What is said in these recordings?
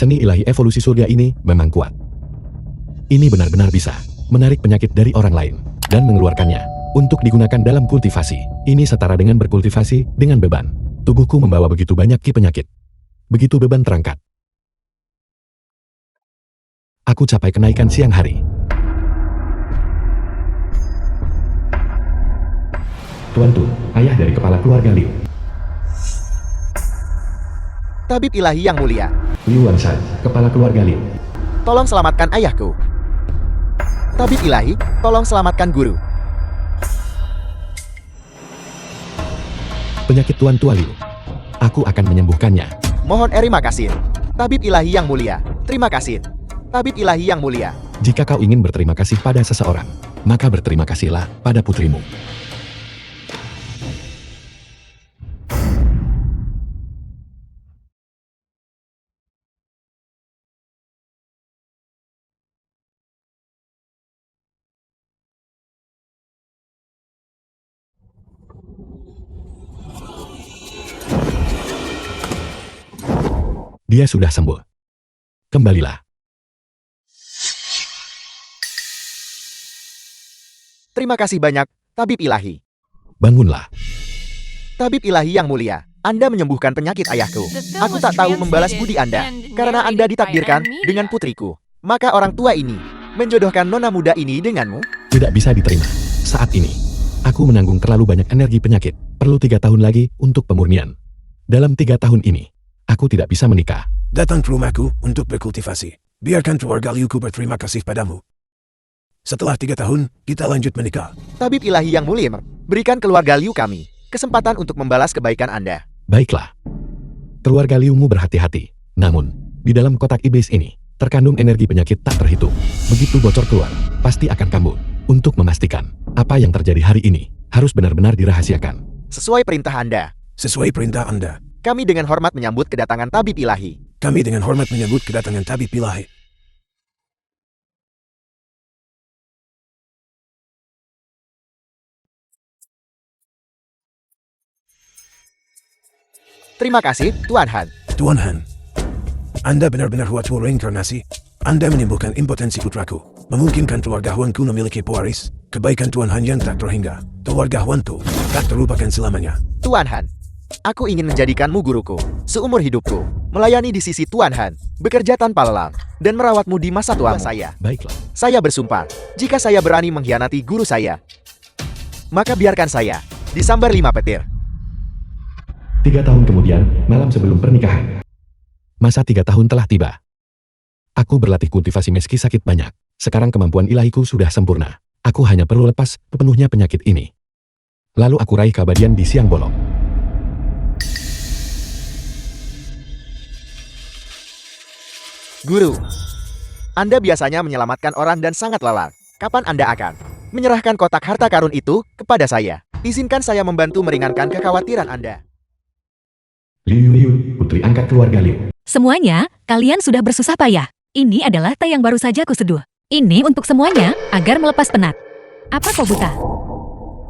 Seni ilahi evolusi surga ini memang kuat. Ini benar-benar bisa menarik penyakit dari orang lain dan mengeluarkannya untuk digunakan dalam kultivasi. Ini setara dengan berkultivasi dengan beban. Tubuhku membawa begitu banyak ki penyakit. Begitu beban terangkat, aku capai kenaikan siang hari. Tuan Tu, ayah dari kepala keluarga Liu. Tabib ilahi yang mulia, Liu Wanshan, kepala keluarga Liu. tolong selamatkan ayahku. Tabib ilahi, tolong selamatkan guru. Penyakit Tuan Tua Liu. Aku akan menyembuhkannya. Mohon terima kasih. Tabib ilahi yang mulia, terima kasih. Tabib ilahi yang mulia. Jika kau ingin berterima kasih pada seseorang, maka berterima kasihlah pada putrimu. Dia sudah sembuh. Kembalilah. Terima kasih banyak, Tabib ilahi. Bangunlah. Tabib ilahi yang mulia, Anda menyembuhkan penyakit ayahku. Aku tak tahu membalas budi Anda, karena Anda ditakdirkan dengan putriku. Maka orang tua ini menjodohkan nona muda ini denganmu? Tidak bisa diterima. Saat ini, aku menanggung terlalu banyak energi penyakit. Perlu 3 tahun lagi untuk pemurnian. Dalam 3 tahun ini, aku tidak bisa menikah. Datang ke rumahku untuk berkultivasi. Biarkan keluarga Liuku berterima kasih padamu. Setelah 3 tahun, kita lanjut menikah. Tabib ilahi yang mulia, berikan keluarga Liu kami kesempatan untuk membalas kebaikan Anda. Baiklah. Keluarga Liumu berhati-hati. Namun, di dalam kotak iblis ini, terkandung energi penyakit tak terhitung. Begitu bocor keluar, pasti akan kambuh. Untuk memastikan apa yang terjadi hari ini, harus benar-benar dirahasiakan. Sesuai perintah Anda, Sesuai perintah Anda, kami dengan hormat menyambut kedatangan Tabib ilahi. kami dengan hormat menyambut kedatangan Tabib ilahi. Terima kasih, Tuan Han. Tuan Han, Anda benar-benar Huatua reinkarnasi. Anda menyembuhkan impotensi putraku. Memungkinkan keluarga Huanku memiliki pewaris. Kebaikan Tuan Han yang tak terhingga. Keluarga Huanku tak terlupakan selamanya. Tuan Han, aku ingin menjadikanmu guruku seumur hidupku, melayani di sisi Tuan Han, bekerja tanpa lelah, dan merawatmu di masa tua saya. Baiklah. Saya bersumpah, jika saya berani mengkhianati guru saya, maka biarkan saya disambar 5 petir. 3 tahun kemudian, malam sebelum pernikahan. Masa 3 tahun telah tiba. Aku berlatih kultivasi meski sakit banyak. Sekarang kemampuan ilahiku sudah sempurna. Aku hanya perlu lepas sepenuhnya penyakit ini. Lalu aku raih keabadian di siang bolong. Guru, Anda biasanya menyelamatkan orang dan sangat lelah. Kapan Anda akan menyerahkan kotak harta karun itu kepada saya? Izinkan saya membantu meringankan kekhawatiran Anda. Liu, putri angkat keluarga Liu. Semuanya, kalian sudah bersusah payah. Ini adalah teh yang baru saja kuseduh. Ini untuk semuanya, agar melepas penat. Apa kau buta?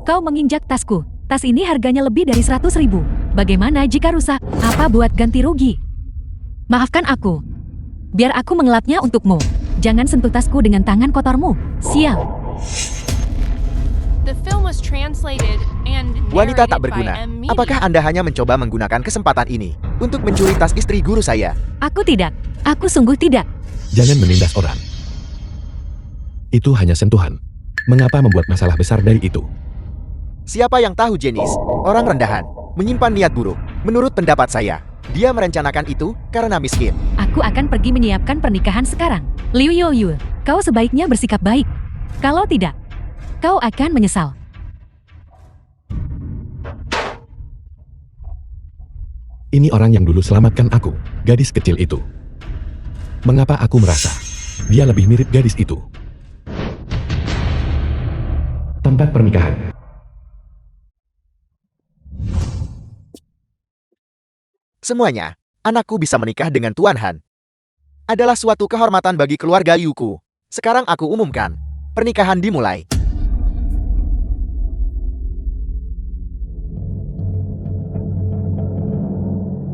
Kau menginjak tasku. Tas ini harganya lebih dari 100.000. Bagaimana jika rusak? Apa buat ganti rugi? Maafkan aku. Biar aku mengelapnya untukmu. Jangan sentuh tasku dengan tangan kotormu. Sial. Wanita tak berguna. Apakah Anda hanya mencoba menggunakan kesempatan ini untuk mencuri tas istri guru saya? Aku tidak. Aku sungguh tidak. Jangan menindas orang. Itu hanya sentuhan. Mengapa membuat masalah besar dari itu? Siapa yang tahu jenis orang rendahan menyimpan niat buruk? Menurut pendapat saya, dia merencanakan itu karena miskin. Aku akan pergi menyiapkan pernikahan sekarang. Liu Yu, kau sebaiknya bersikap baik. Kalau tidak, kau akan menyesal. Ini orang yang dulu selamatkan aku, gadis kecil itu. Mengapa aku merasa dia lebih mirip gadis itu? Tempat pernikahan. Semuanya, anakku bisa menikah dengan Tuan Han. Adalah suatu kehormatan bagi keluarga Liuku. Sekarang aku umumkan, pernikahan dimulai.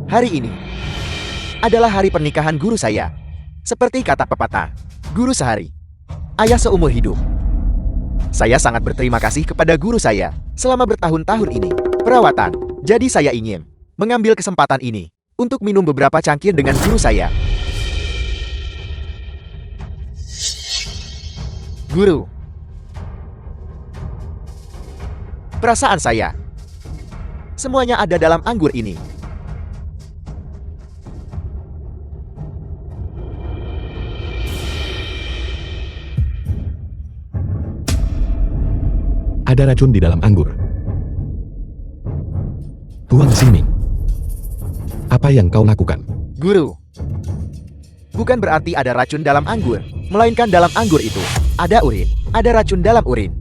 Hari ini, adalah hari pernikahan guru saya. Seperti kata pepatah, guru sehari, ayah seumur hidup. Saya sangat berterima kasih kepada guru saya selama bertahun-tahun ini perawatan. Jadi saya ingin mengambil kesempatan ini untuk minum beberapa cangkir dengan guru saya. Guru, perasaan saya semuanya ada dalam anggur ini. Ada racun di dalam anggur. Huang Ximing, apa yang kau lakukan? Guru, bukan berarti ada racun dalam anggur, melainkan dalam anggur itu ada urin, ada racun dalam urin.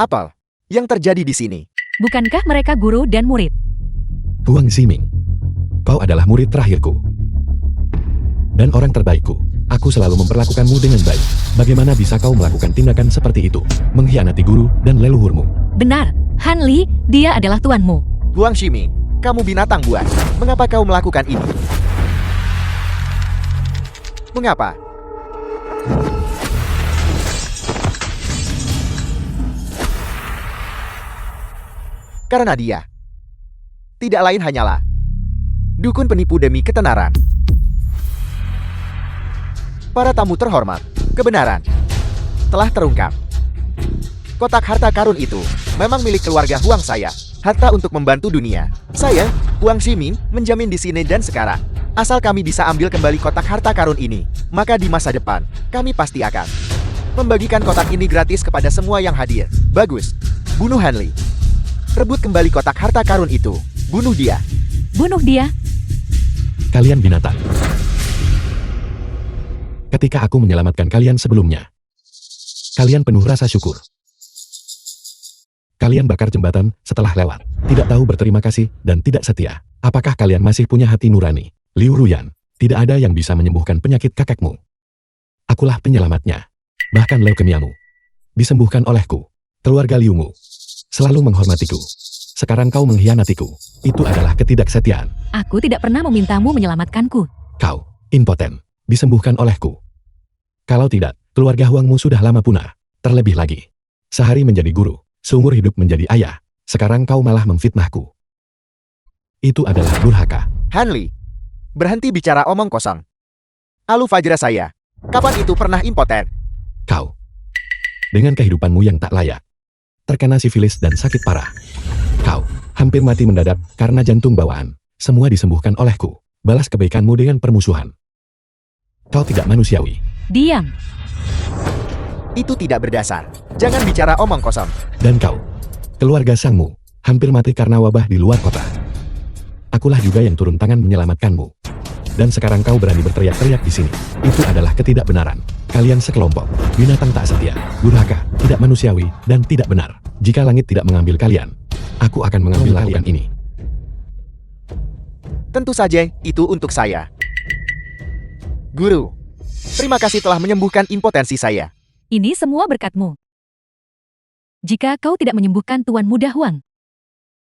Apa yang terjadi di sini? Bukankah mereka guru dan murid? Huang Ximing, kau adalah murid terakhirku dan orang terbaikku. Aku selalu memperlakukanmu dengan baik. Bagaimana bisa kau melakukan tindakan seperti itu? Mengkhianati guru dan leluhurmu. Benar, Han Li, dia adalah tuanmu. Huang Ximing, kamu binatang buas. Mengapa kau melakukan ini? Mengapa? Karena dia tidak lain hanyalah dukun penipu demi ketenaran. Para tamu terhormat, kebenaran telah terungkap. Kotak harta karun itu memang milik keluarga Huang saya. Harta untuk membantu dunia. Saya, Huang Ximing, menjamin di sini dan sekarang. Asal kami bisa ambil kembali kotak harta karun ini, maka di masa depan, kami pasti akan membagikan kotak ini gratis kepada semua yang hadir. Bagus. Bunuh Han Li. Rebut kembali kotak harta karun itu. Bunuh dia. Bunuh dia. Kalian binatang. Ketika aku menyelamatkan kalian sebelumnya, kalian penuh rasa syukur. Kalian bakar jembatan setelah lewat, tidak tahu berterima kasih dan tidak setia. Apakah kalian masih punya hati nurani? Liu Ruyan, tidak ada yang bisa menyembuhkan penyakit kakekmu. Akulah penyelamatnya. Bahkan leukemiamu disembuhkan olehku. Keluarga Liumu selalu menghormatiku. Sekarang kau mengkhianatiku. Itu adalah ketidaksetiaan. Aku tidak pernah memintamu menyelamatkanku. Kau, impoten, disembuhkan olehku. Kalau tidak, keluarga Huangmu sudah lama punah. Terlebih lagi, sehari menjadi guru, seumur hidup menjadi ayah. Sekarang kau malah memfitnahku. Itu adalah durhaka. Han Li, berhenti bicara omong kosong. Alu Fajra saya, kapan itu pernah impoten? Kau, dengan kehidupanmu yang tak layak, terkena sifilis dan sakit parah. Kau, hampir mati mendadak karena jantung bawaan. Semua disembuhkan olehku. Balas kebaikanmu dengan permusuhan. Kau tidak manusiawi. Diam. Itu tidak berdasar. Jangan bicara omong kosong. Dan kau, keluarga sangmu, hampir mati karena wabah di luar kota. Akulah juga yang turun tangan menyelamatkanmu. Dan sekarang kau berani berteriak-teriak di sini. Itu adalah ketidakbenaran. Kalian sekelompok, binatang tak setia, durhaka, tidak manusiawi, dan tidak benar. Jika langit tidak mengambil kalian, aku akan mengambil kalian ini. Tentu saja, itu untuk saya. Guru, terima kasih telah menyembuhkan impotensi saya. Ini semua berkatmu. Jika kau tidak menyembuhkan Tuan Muda Huang,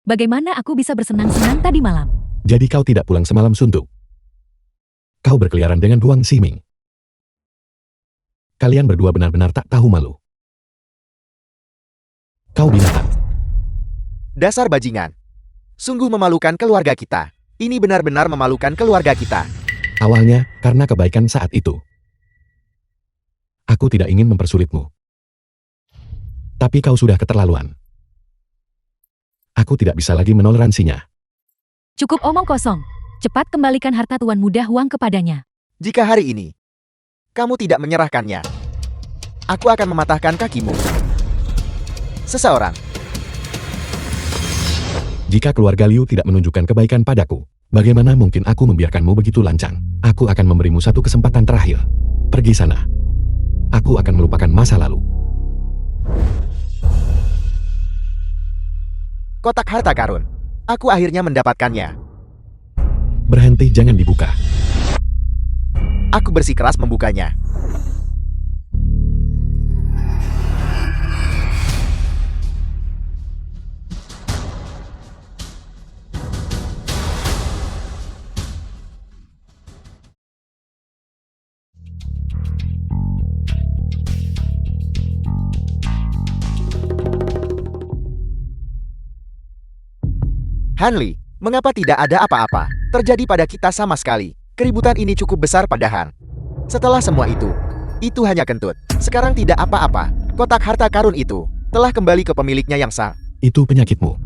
bagaimana aku bisa bersenang-senang tadi malam? Jadi kau tidak pulang semalam suntuk. Kau berkeliaran dengan Huang Ximing. Kalian berdua benar-benar tak tahu malu. Kau binatang. Dasar bajingan. Sungguh memalukan keluarga kita. Ini benar-benar memalukan keluarga kita. Awalnya, karena kebaikan saat itu. Aku tidak ingin mempersulitmu. Tapi kau sudah keterlaluan. Aku tidak bisa lagi menoleransinya. Cukup omong kosong. Cepat kembalikan harta Tuan Muda Huang kepadanya. Jika hari ini kamu tidak menyerahkannya, aku akan mematahkan kakimu. Seseorang. Jika keluarga Liu tidak menunjukkan kebaikan padaku, bagaimana mungkin aku membiarkanmu begitu lancang? Aku akan memberimu satu kesempatan terakhir. Pergi sana. Aku akan melupakan masa lalu. Kotak harta karun. Aku akhirnya mendapatkannya. Berhenti, jangan dibuka. Aku bersikeras membukanya. Hanli, mengapa tidak ada apa-apa terjadi pada kita sama sekali? Keributan ini cukup besar padahal. Setelah semua itu hanya kentut. Sekarang tidak apa-apa. Kotak harta karun itu telah kembali ke pemiliknya yang sah. Itu penyakitmu.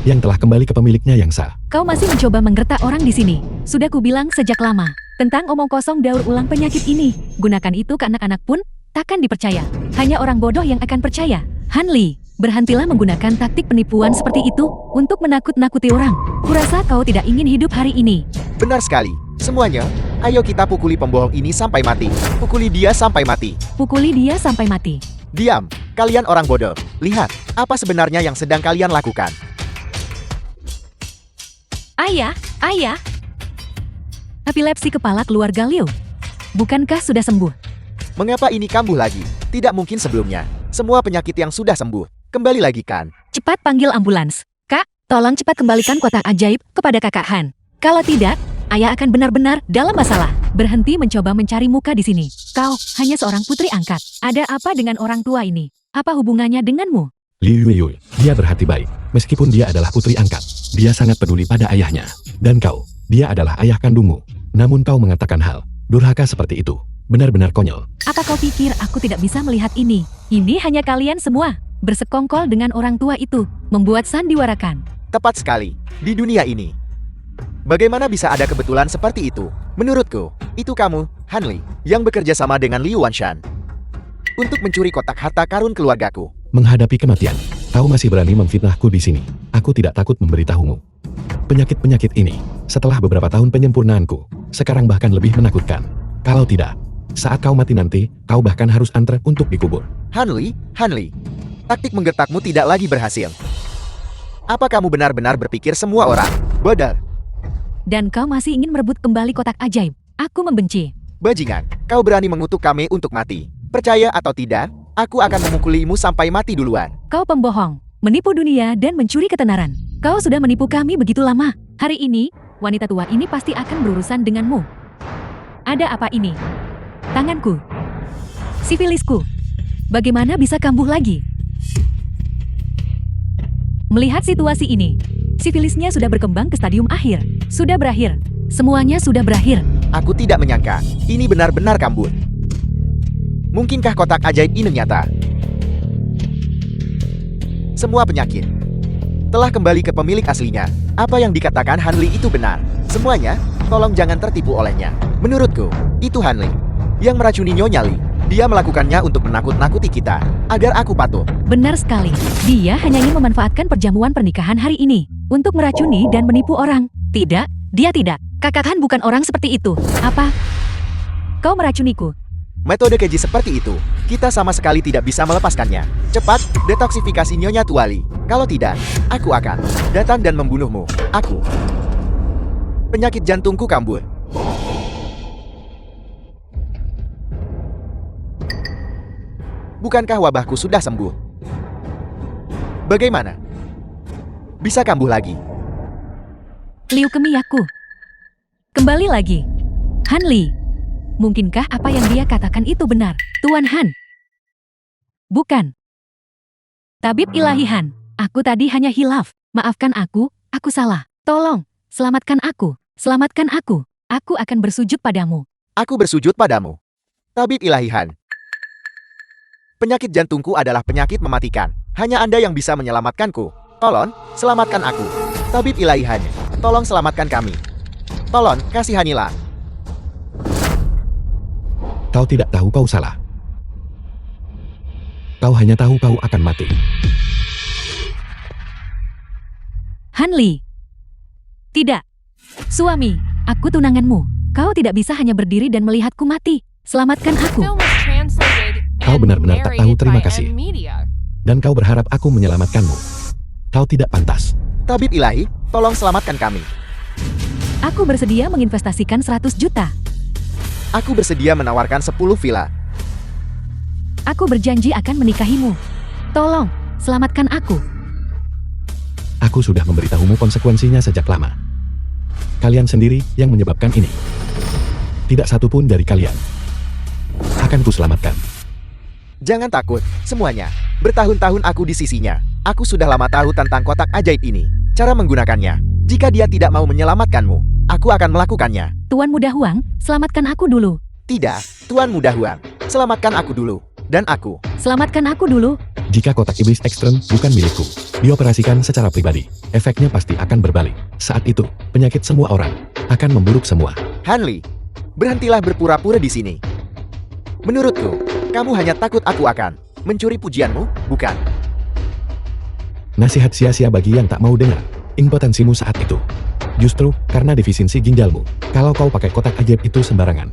Yang telah kembali ke pemiliknya yang sah. Kau masih mencoba menggertak orang di sini. Sudah kubilang sejak lama. Tentang omong kosong daur ulang penyakit ini. Gunakan itu ke anak-anak pun takkan dipercaya. Hanya orang bodoh yang akan percaya. Hanli, berhentilah menggunakan taktik penipuan seperti itu untuk menakut-nakuti orang. Kurasa kau tidak ingin hidup hari ini. Benar sekali. Semuanya, ayo kita pukuli pembohong ini sampai mati. Pukuli dia sampai mati. Pukuli dia sampai mati. Diam, kalian orang bodoh. Lihat, apa sebenarnya yang sedang kalian lakukan. Ayah, ayah. Epilepsi kepala keluarga Liu. Bukankah sudah sembuh? Mengapa ini kambuh lagi? Tidak mungkin sebelumnya. Semua penyakit yang sudah sembuh, kembali lagi kan? Cepat panggil ambulans. Kak, tolong cepat kembalikan kotak ajaib kepada kakak Han. Kalau tidak, ayah akan benar-benar dalam masalah. Berhenti mencoba mencari muka di sini. Kau hanya seorang putri angkat. Ada apa dengan orang tua ini? Apa hubungannya denganmu? Liu Yuyui, dia berhati baik. Meskipun dia adalah putri angkat, dia sangat peduli pada ayahnya. Dan kau, dia adalah ayah kandungmu. Namun kau mengatakan hal durhaka seperti itu. Benar-benar konyol. Apa kau pikir aku tidak bisa melihat ini? Ini hanya kalian semua. Bersekongkol dengan orang tua itu. Membuat sandiwarakan. Tepat sekali. Di dunia ini, bagaimana bisa ada kebetulan seperti itu? Menurutku, itu kamu, Hanli, yang bekerja sama dengan Liu Wanshan untuk mencuri kotak harta karun keluargaku. Menghadapi kematian, kau masih berani memfitnahku di sini. Aku tidak takut memberitahumu. Penyakit-penyakit ini, setelah beberapa tahun penyempurnaanku, sekarang bahkan lebih menakutkan. Kalau tidak, saat kau mati nanti, kau bahkan harus antre untuk dikubur. Hanli, taktik menggertakmu tidak lagi berhasil. Apa kamu benar-benar berpikir semua orang bodoh? Dan kau masih ingin merebut kembali kotak ajaib. Aku membenci. Bajingan, kau berani mengutuk kami untuk mati. Percaya atau tidak, aku akan memukulimu sampai mati duluan. Kau pembohong, menipu dunia dan mencuri ketenaran. Kau sudah menipu kami begitu lama. Hari ini, wanita tua ini pasti akan berurusan denganmu. Ada apa ini? Tanganku. Sifilisku. Bagaimana bisa kambuh lagi? Melihat situasi ini, sifilisnya sudah berkembang ke stadium akhir. Sudah berakhir. Semuanya sudah berakhir. Aku tidak menyangka, ini benar-benar kambuh. Mungkinkah kotak ajaib ini nyata? Semua penyakit telah kembali ke pemilik aslinya. Apa yang dikatakan Hanli itu benar. Semuanya, tolong jangan tertipu olehnya. Menurutku, itu Hanli yang meracuni Nyonya Li. Dia melakukannya untuk menakut-nakuti kita, agar aku patuh. Benar sekali. Dia hanya ingin memanfaatkan perjamuan pernikahan hari ini untuk meracuni dan menipu orang. Tidak, dia tidak. Kakak Han bukan orang seperti itu. Apa? Kau meracuniku. Metode keji seperti itu, kita sama sekali tidak bisa melepaskannya. Cepat, detoksifikasi Nyonya Tuali. Kalau tidak, aku akan datang dan membunuhmu. Aku. Penyakit jantungku kambuh. Bukankah wabahku sudah sembuh? Bagaimana? Bisa kambuh lagi? Liu Kemiyaku. Kembali lagi. Hanli. Mungkinkah apa yang dia katakan itu benar? Tuan Han. Bukan. Tabib Ilahi Han. Aku tadi hanya hilaf. Maafkan aku salah. Tolong, selamatkan aku. Selamatkan aku. Aku akan bersujud padamu. Aku bersujud padamu. Tabib Ilahi Han. Penyakit jantungku adalah penyakit mematikan. Hanya Anda yang bisa menyelamatkanku. Tolong, selamatkan aku. Tabib Ilahi Han. Tolong selamatkan kami. Tolong, kasihanilah. Kau tidak tahu kau salah. Kau hanya tahu kau akan mati. Hanli. Tidak. Suami, aku tunanganmu. Kau tidak bisa hanya berdiri dan melihatku mati. Selamatkan aku. Kau benar-benar tak tahu terima kasih. Dan kau berharap aku menyelamatkanmu. Kau tidak pantas. Tabib Ilahi, tolong selamatkan kami. Aku bersedia menginvestasikan 100 juta. Aku bersedia menawarkan 10 villa. Aku berjanji akan menikahimu. Tolong, selamatkan aku. Aku sudah memberitahumu konsekuensinya sejak lama. Kalian sendiri yang menyebabkan ini. Tidak satu pun dari kalian akan kuselamatkan. Jangan takut, semuanya. Bertahun-tahun aku di sisinya. Aku sudah lama tahu tentang kotak ajaib ini. Cara menggunakannya. Jika dia tidak mau menyelamatkanmu, aku akan melakukannya. Tuan Muda Huang, selamatkan aku dulu. Tidak, Tuan Muda Huang. Selamatkan aku dulu. Dan aku. Selamatkan aku dulu. Jika kotak iblis ekstrem bukan milikku, dioperasikan secara pribadi, efeknya pasti akan berbalik. Saat itu, penyakit semua orang akan memburuk semua. Hanli, berhentilah berpura-pura di sini. Menurutku, kamu hanya takut aku akan mencuri pujianmu, bukan? Nasihat sia-sia bagi yang tak mau dengar impotensimu saat itu. Justru karena defisiensi ginjalmu, kalau kau pakai kotak ajaib itu sembarangan,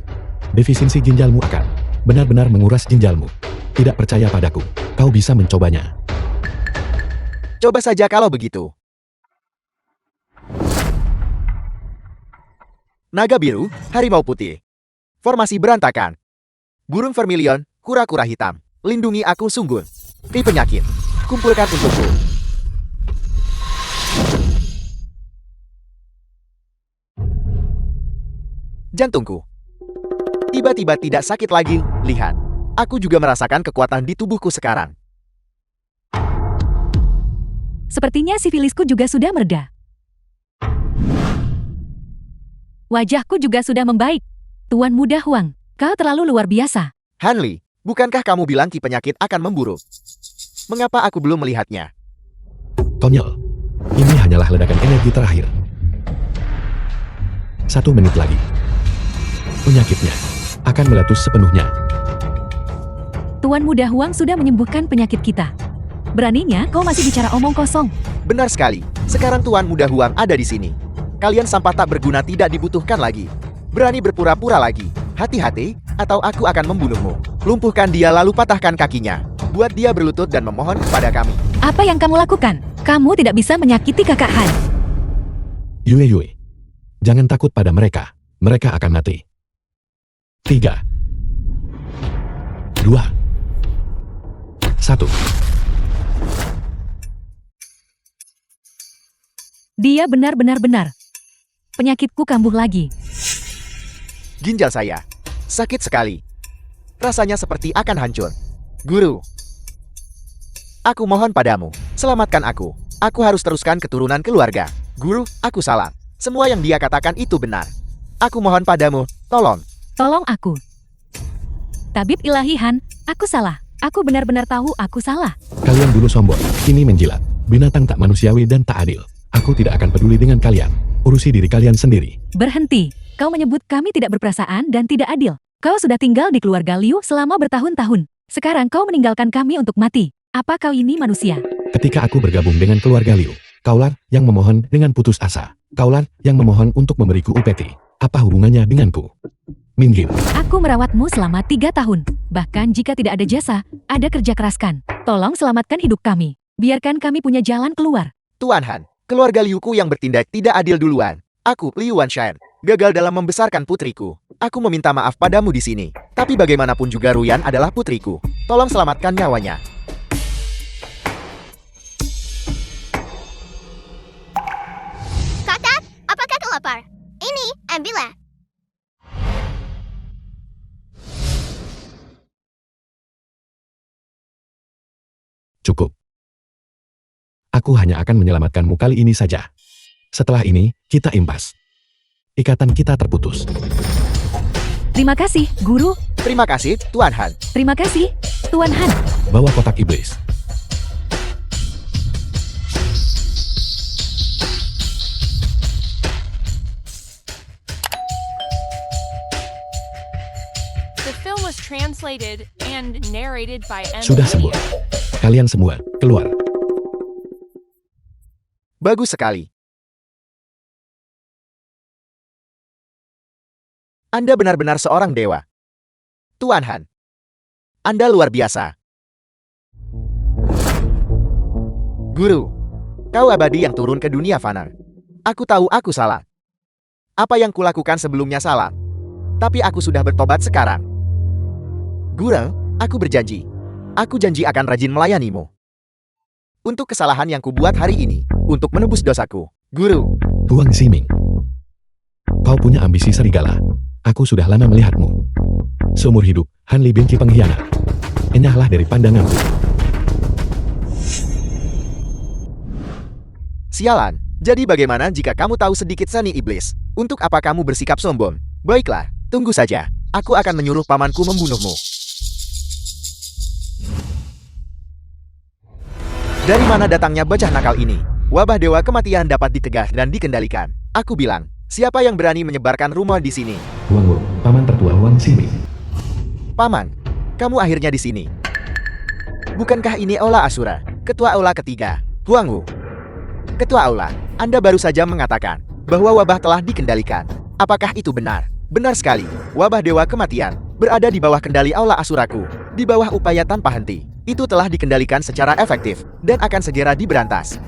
defisiensi ginjalmu akan benar-benar menguras ginjalmu. Tidak percaya padaku, kau bisa mencobanya. Coba saja kalau begitu. Naga biru, harimau putih. Formasi berantakan. Burung vermilion, kura-kura hitam. Lindungi aku sungguh. Ti penyakit. Kumpulkan untukku. Jantungku. Tiba-tiba tidak sakit lagi, lihat. Aku juga merasakan kekuatan di tubuhku sekarang. Sepertinya sifilisku juga sudah mereda. Wajahku juga sudah membaik. Tuan Muda Huang, kau terlalu luar biasa. Hanli, bukankah kamu bilang ki penyakit akan memburuk? Mengapa aku belum melihatnya? Konyol. Ini hanyalah ledakan energi terakhir. 1 menit lagi. Penyakitnya akan meletus sepenuhnya. Tuan Muda Huang sudah menyembuhkan penyakit kita. Beraninya kau masih bicara omong kosong. Benar sekali. Sekarang Tuan Muda Huang ada di sini. Kalian sampah tak berguna tidak dibutuhkan lagi. Berani berpura-pura lagi. Hati-hati, atau aku akan membunuhmu. Lumpuhkan dia lalu patahkan kakinya. Buat dia berlutut dan memohon kepada kami. Apa yang kamu lakukan? Kamu tidak bisa menyakiti kakak Han. Yue, jangan takut pada mereka. Mereka akan mati. 3, 2, 1. Dia benar-benar. Penyakitku kambuh lagi. Ginjal saya. Sakit sekali. Rasanya seperti akan hancur. Guru. Aku mohon padamu. Selamatkan aku. Aku harus teruskan keturunan keluarga. Guru, aku salah. Semua yang dia katakan itu benar. Aku mohon padamu, tolong. Tolong aku. Tabib Ilahi Han, aku salah. Aku benar-benar tahu aku salah. Kalian dulu sombong, kini menjilat. Binatang tak manusiawi dan tak adil. Aku tidak akan peduli dengan kalian. Urusi diri kalian sendiri. Berhenti. Kau menyebut kami tidak berperasaan dan tidak adil. Kau sudah tinggal di keluarga Liu selama bertahun-tahun. Sekarang kau meninggalkan kami untuk mati. Apa kau ini manusia? Ketika aku bergabung dengan keluarga Liu, kaulah yang memohon dengan putus asa. Kaulah yang memohon untuk memberiku upeti. Apa hubungannya denganku? Minggir. Aku merawatmu selama 3 tahun. Bahkan jika tidak ada jasa, ada kerja keraskan. Tolong selamatkan hidup kami. Biarkan kami punya jalan keluar. Tuan Han, keluarga Liuku yang bertindak tidak adil duluan. Aku, Liu Wanshan, gagal dalam membesarkan putriku. Aku meminta maaf padamu di sini. Tapi bagaimanapun juga Ruyan adalah putriku. Tolong selamatkan nyawanya. Kakak, apakah kau lapar? Ini, ambillah. Cukup. Aku hanya akan menyelamatkanmu kali ini saja. Setelah ini, kita impas. Ikatan kita terputus. Terima kasih, Guru. Terima kasih, Tuan Han. Terima kasih, Tuan Han. Bawa kotak iblis. The film was translated and narrated by Sudah sembuh. Kalian semua, keluar. Bagus sekali. Anda benar-benar seorang dewa. Tuan Han. Anda luar biasa. Guru. Kau abadi yang turun ke dunia fana. Aku tahu aku salah. Apa yang kulakukan sebelumnya salah. Tapi aku sudah bertobat sekarang. Guru, aku berjanji. Aku janji akan rajin melayanimu. Untuk kesalahan yang kubuat hari ini. Untuk menebus dosaku. Guru. Huang Ximing. Kau punya ambisi serigala. Aku sudah lama melihatmu. Seumur hidup, Han Li Bingki pengkhianat. Enyahlah dari pandanganku. Sialan, jadi bagaimana jika kamu tahu sedikit seni iblis? Untuk apa kamu bersikap sombong? Baiklah, tunggu saja. Aku akan menyuruh pamanku membunuhmu. Dari mana datangnya bocah nakal ini? Wabah dewa kematian dapat ditegah dan dikendalikan. Aku bilang, siapa yang berani menyebarkan rumor di sini? Huang Wu, paman tertua Huang Xingmei. Paman, kamu akhirnya di sini. Bukankah ini Aula Asura, ketua Aula ketiga, Huang Wu? Ketua Aula, Anda baru saja mengatakan bahwa wabah telah dikendalikan. Apakah itu benar? Benar sekali, wabah dewa kematian berada di bawah kendali Aula Asuraku, di bawah upaya tanpa henti. Itu telah dikendalikan secara efektif dan akan segera diberantas.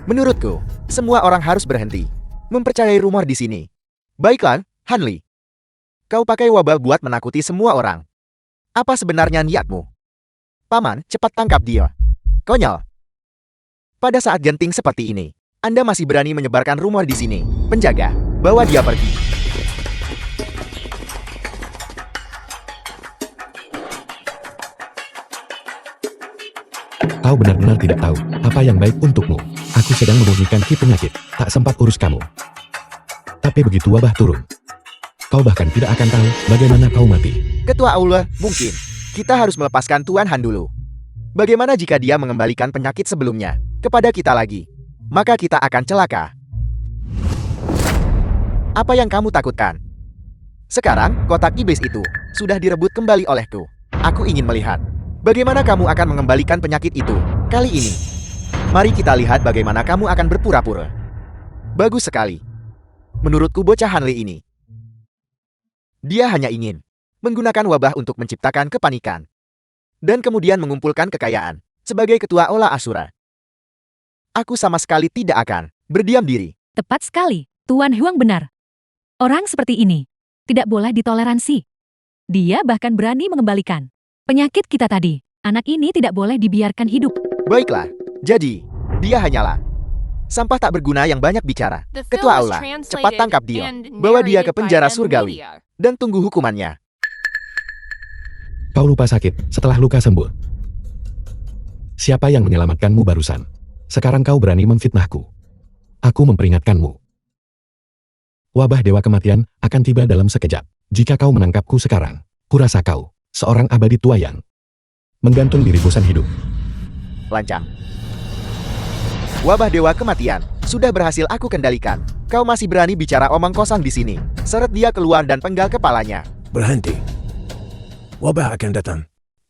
Menurutku, semua orang harus berhenti mempercayai rumor di sini. Baiklah, Hanli. Kau pakai wabah buat menakuti semua orang. Apa sebenarnya niatmu? Paman, cepat tangkap dia. Konyol. Pada saat genting seperti ini, Anda masih berani menyebarkan rumor di sini. Penjaga, bawa dia pergi. Kau benar-benar tidak tahu apa yang baik untukmu. Aku sedang memurnikan ki penyakit, tak sempat urus kamu. Tapi begitu wabah turun, kau bahkan tidak akan tahu bagaimana kau mati. Ketua Aula, mungkin kita harus melepaskan Tuan Han dulu. Bagaimana jika dia mengembalikan penyakit sebelumnya kepada kita lagi? Maka kita akan celaka. Apa yang kamu takutkan? Sekarang, kotak iblis itu sudah direbut kembali olehku. Aku ingin melihat bagaimana kamu akan mengembalikan penyakit itu kali ini. Mari kita lihat bagaimana kamu akan berpura-pura. Bagus sekali. Menurutku bocah Hanli ini, dia hanya ingin menggunakan wabah untuk menciptakan kepanikan dan kemudian mengumpulkan kekayaan sebagai ketua Aula Asura. Aku sama sekali tidak akan berdiam diri. Tepat sekali, Tuan Huang benar. Orang seperti ini tidak boleh ditoleransi. Dia bahkan berani mengembalikan penyakit kita tadi. Anak ini tidak boleh dibiarkan hidup. Baiklah, jadi dia hanyalah sampah tak berguna yang banyak bicara. The film Ketua was Aula, translated cepat tangkap dia. and Bawa dia ke narrated by penjara M. surgawi Media. dan tunggu hukumannya. Kau lupa sakit setelah luka sembuh. Siapa yang menyelamatkanmu barusan? Sekarang kau berani memfitnahku. Aku memperingatkanmu. Wabah dewa kematian akan tiba dalam sekejap. Jika kau menangkapku sekarang, kurasa kau seorang abadi tua yang menggantung diri bosan hidup. Lancang. Wabah dewa kematian sudah berhasil aku kendalikan. Kau masih berani bicara omong kosong di sini. Seret dia keluar dan penggal kepalanya. Berhenti. Wabah akan datang.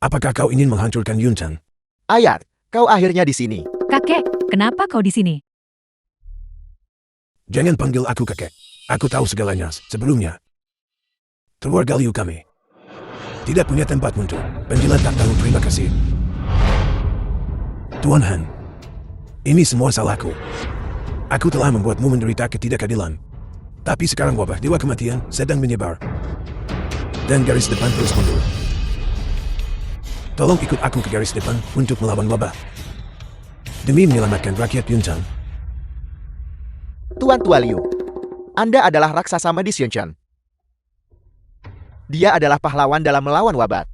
Apakah kau ingin menghancurkan Yunchan? Ayat, kau akhirnya di sini. Kakek, kenapa kau di sini? Jangan panggil aku kakek. Aku tahu segalanya sebelumnya. Keluarga Liu kami tidak punya tempat untuk penjilat tak tahu terima kasih. Tuan Han, ini semua salahku. Aku telah membuatmu menderita ketidakadilan. Tapi sekarang wabah dewa kematian sedang menyebar. Dan garis depan terus mundur. Tolong ikut aku ke garis depan untuk melawan wabah. Demi menyelamatkan rakyat Yunchan. Tuan Tua Liu, Anda adalah raksasa medis Yunchan. Dia adalah pahlawan dalam melawan wabah.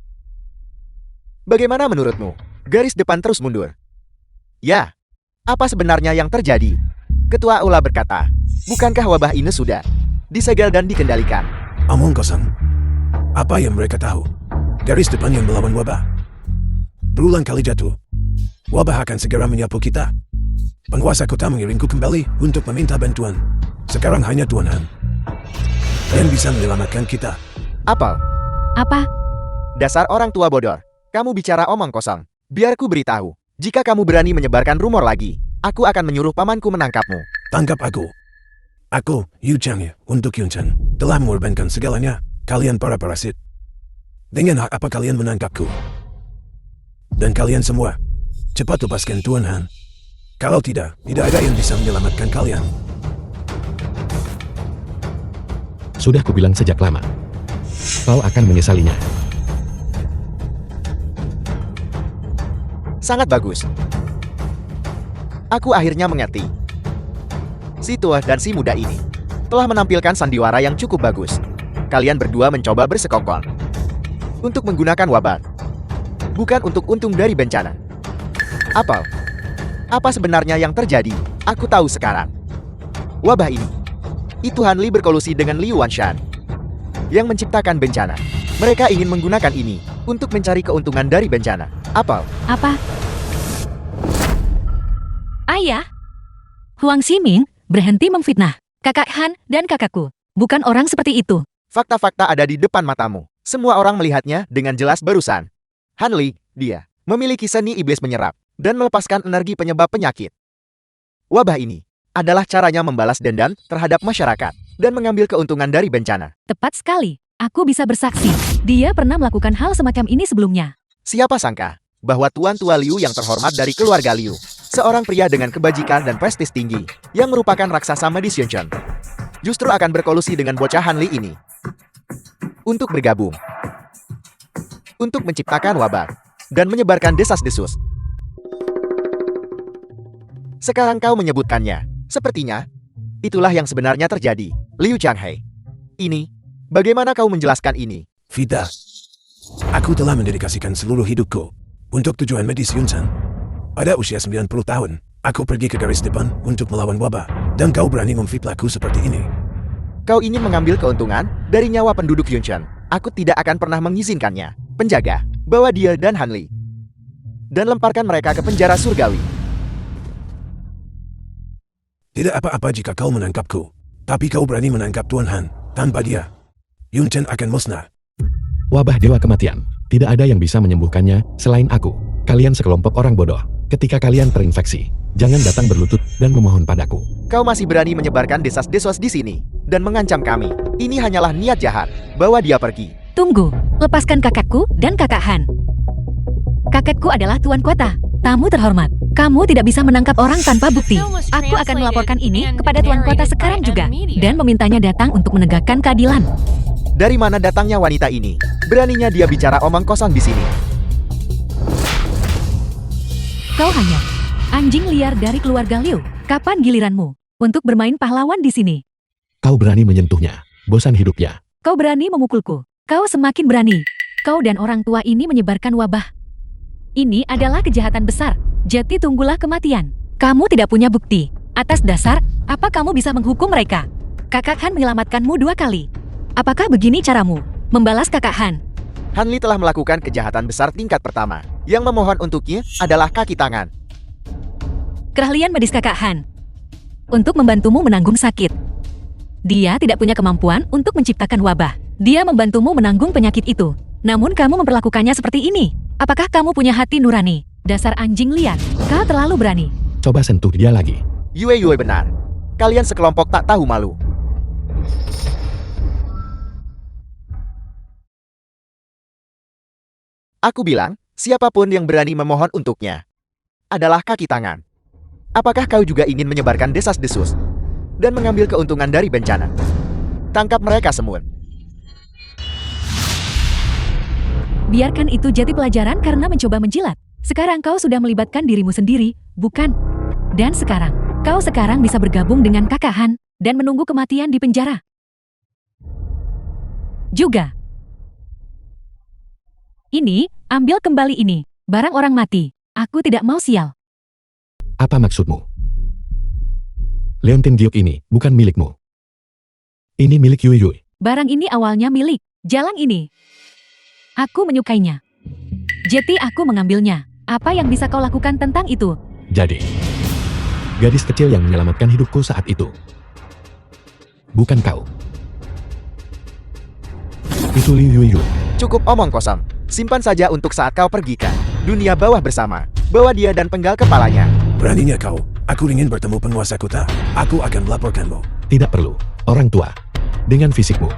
Bagaimana menurutmu? Garis depan terus mundur. Ya, apa sebenarnya yang terjadi? Ketua Aula berkata, bukankah wabah ini sudah disegel dan dikendalikan? Omong kosong. Apa yang mereka tahu? Garis depan yang melawan wabah. Berulang kali jatuh. Wabah akan segera menyapu kita. Penguasa kota mengiringku kembali untuk meminta bantuan. Sekarang hanya Tuan Han yang bisa menyelamatkan kita. Apel, Apa? dasar orang tua bodoh. Kamu bicara omong kosong. Biar ku beritahu. Jika kamu berani menyebarkan rumor lagi, aku akan menyuruh pamanku menangkapmu. Tangkap aku. Aku, Yu Chang'e, untuk Yunchan, telah mengorbankan segalanya. Kalian para parasit. Dengan hak apa kalian menangkapku? Dan kalian semua, cepat lepaskan Tuan Han. Kalau tidak ada yang bisa menyelamatkan kalian. Sudah kubilang sejak lama. Kau akan menyesalinya. Sangat bagus. Aku akhirnya mengerti. Si tua dan si muda ini telah menampilkan sandiwara yang cukup bagus. Kalian berdua mencoba bersekongkol untuk menggunakan wabah, bukan untuk untung dari bencana. Apel, Apa sebenarnya yang terjadi? Aku tahu sekarang. Wabah ini. Itu Han Li berkolusi dengan Liu Wanshan yang menciptakan bencana. Mereka ingin menggunakan ini untuk mencari keuntungan dari bencana. Apa? Ayah? Huang Ximing, berhenti memfitnah. Kakak Han dan kakakku. Bukan orang seperti itu. Fakta-fakta ada di depan matamu. Semua orang melihatnya dengan jelas barusan. Han Li, dia memiliki seni iblis menyerap dan melepaskan energi penyebab penyakit. Wabah ini adalah caranya membalas dendam terhadap masyarakat dan mengambil keuntungan dari bencana. Tepat sekali. Aku bisa bersaksi. Dia pernah melakukan hal semacam ini sebelumnya. Siapa sangka bahwa Tuan Tua Liu yang terhormat dari keluarga Liu, seorang pria dengan kebajikan dan prestis tinggi, yang merupakan raksasa medis Yunchen, justru akan berkolusi dengan bocah Han Li ini untuk bergabung, untuk menciptakan wabah dan menyebarkan desas-desus. Sekarang kau menyebutkannya. Sepertinya itulah yang sebenarnya terjadi. Liu Changhai. Ini, bagaimana kau menjelaskan ini? Vida, aku telah mendedikasikan seluruh hidupku untuk tujuan medis Yunsan. Pada usia 90 tahun, aku pergi ke garis depan untuk melawan wabah, dan kau berani memfitnahku seperti ini. Kau ingin mengambil keuntungan dari nyawa penduduk Yunchen. Aku tidak akan pernah mengizinkannya. Penjaga, bawa dia dan Han Li, dan lemparkan mereka ke penjara surgawi. Tidak apa-apa jika kau menangkapku, tapi kau berani menangkap Tuan Han. Tanpa dia, Yunchen akan musnah. Wabah dewa kematian. Tidak ada yang bisa menyembuhkannya selain aku. Kalian sekelompok orang bodoh. Ketika kalian terinfeksi, jangan datang berlutut dan memohon padaku. Kau masih berani menyebarkan desas-desus di sini dan mengancam kami. Ini hanyalah niat jahat. Bawa dia pergi. Tunggu, lepaskan kakakku dan kakak Han. Kakakku adalah tuan kota. Tamu terhormat. Kamu tidak bisa menangkap orang tanpa bukti. Aku akan melaporkan ini kepada tuan kota sekarang juga dan memintanya datang untuk menegakkan keadilan. Dari mana datangnya wanita ini? Beraninya dia bicara omong kosong di sini. Kau hanya anjing liar dari keluarga Liu. Kapan giliranmu untuk bermain pahlawan di sini? Kau berani menyentuhnya. Bosan hidupnya. Kau berani memukulku. Kau semakin berani. Kau dan orang tua ini menyebarkan wabah. Ini adalah kejahatan besar. Jadi tunggulah kematian. Kamu tidak punya bukti. Atas dasar, apa kamu bisa menghukum mereka? Kakak Han menyelamatkanmu 2 kali. Apakah begini caramu membalas kakak Han? Han Li telah melakukan kejahatan besar tingkat pertama. Yang memohon untuknya adalah kaki tangan. Keahlian medis kakak Han untuk membantumu menanggung sakit. Dia tidak punya kemampuan untuk menciptakan wabah. Dia membantumu menanggung penyakit itu. Namun kamu memperlakukannya seperti ini. Apakah kamu punya hati nurani? Dasar anjing liar, kau terlalu berani. Coba sentuh dia lagi. Yue benar. Kalian sekelompok tak tahu malu. Aku bilang, siapapun yang berani memohon untuknya adalah kaki tangan. Apakah kau juga ingin menyebarkan desas-desus dan mengambil keuntungan dari bencana? Tangkap mereka semua. Biarkan itu jadi pelajaran karena mencoba menjilat. Sekarang kau sudah melibatkan dirimu sendiri, bukan? Dan sekarang, kau bisa bergabung dengan kakak Han dan menunggu kematian di penjara. Juga. Ini, ambil kembali ini. Barang orang mati. Aku tidak mau sial. Apa maksudmu? Leontin Giok ini bukan milikmu. Ini milik Yue. Barang ini awalnya milik Jalang ini. Aku menyukainya. Jadi aku mengambilnya. Apa yang bisa kau lakukan tentang itu? Jadi, gadis kecil yang menyelamatkan hidupku saat itu. Bukan kau. Itu Liu Yue. Cukup omong kosong. Simpan saja untuk saat kau pergi ke dunia bawah bersama. Bawa dia dan penggal kepalanya. Beraninya kau. Aku ingin bertemu penguasa kota. Aku akan melaporkanmu. Tidak perlu. Orang tua. Dengan fisikmu,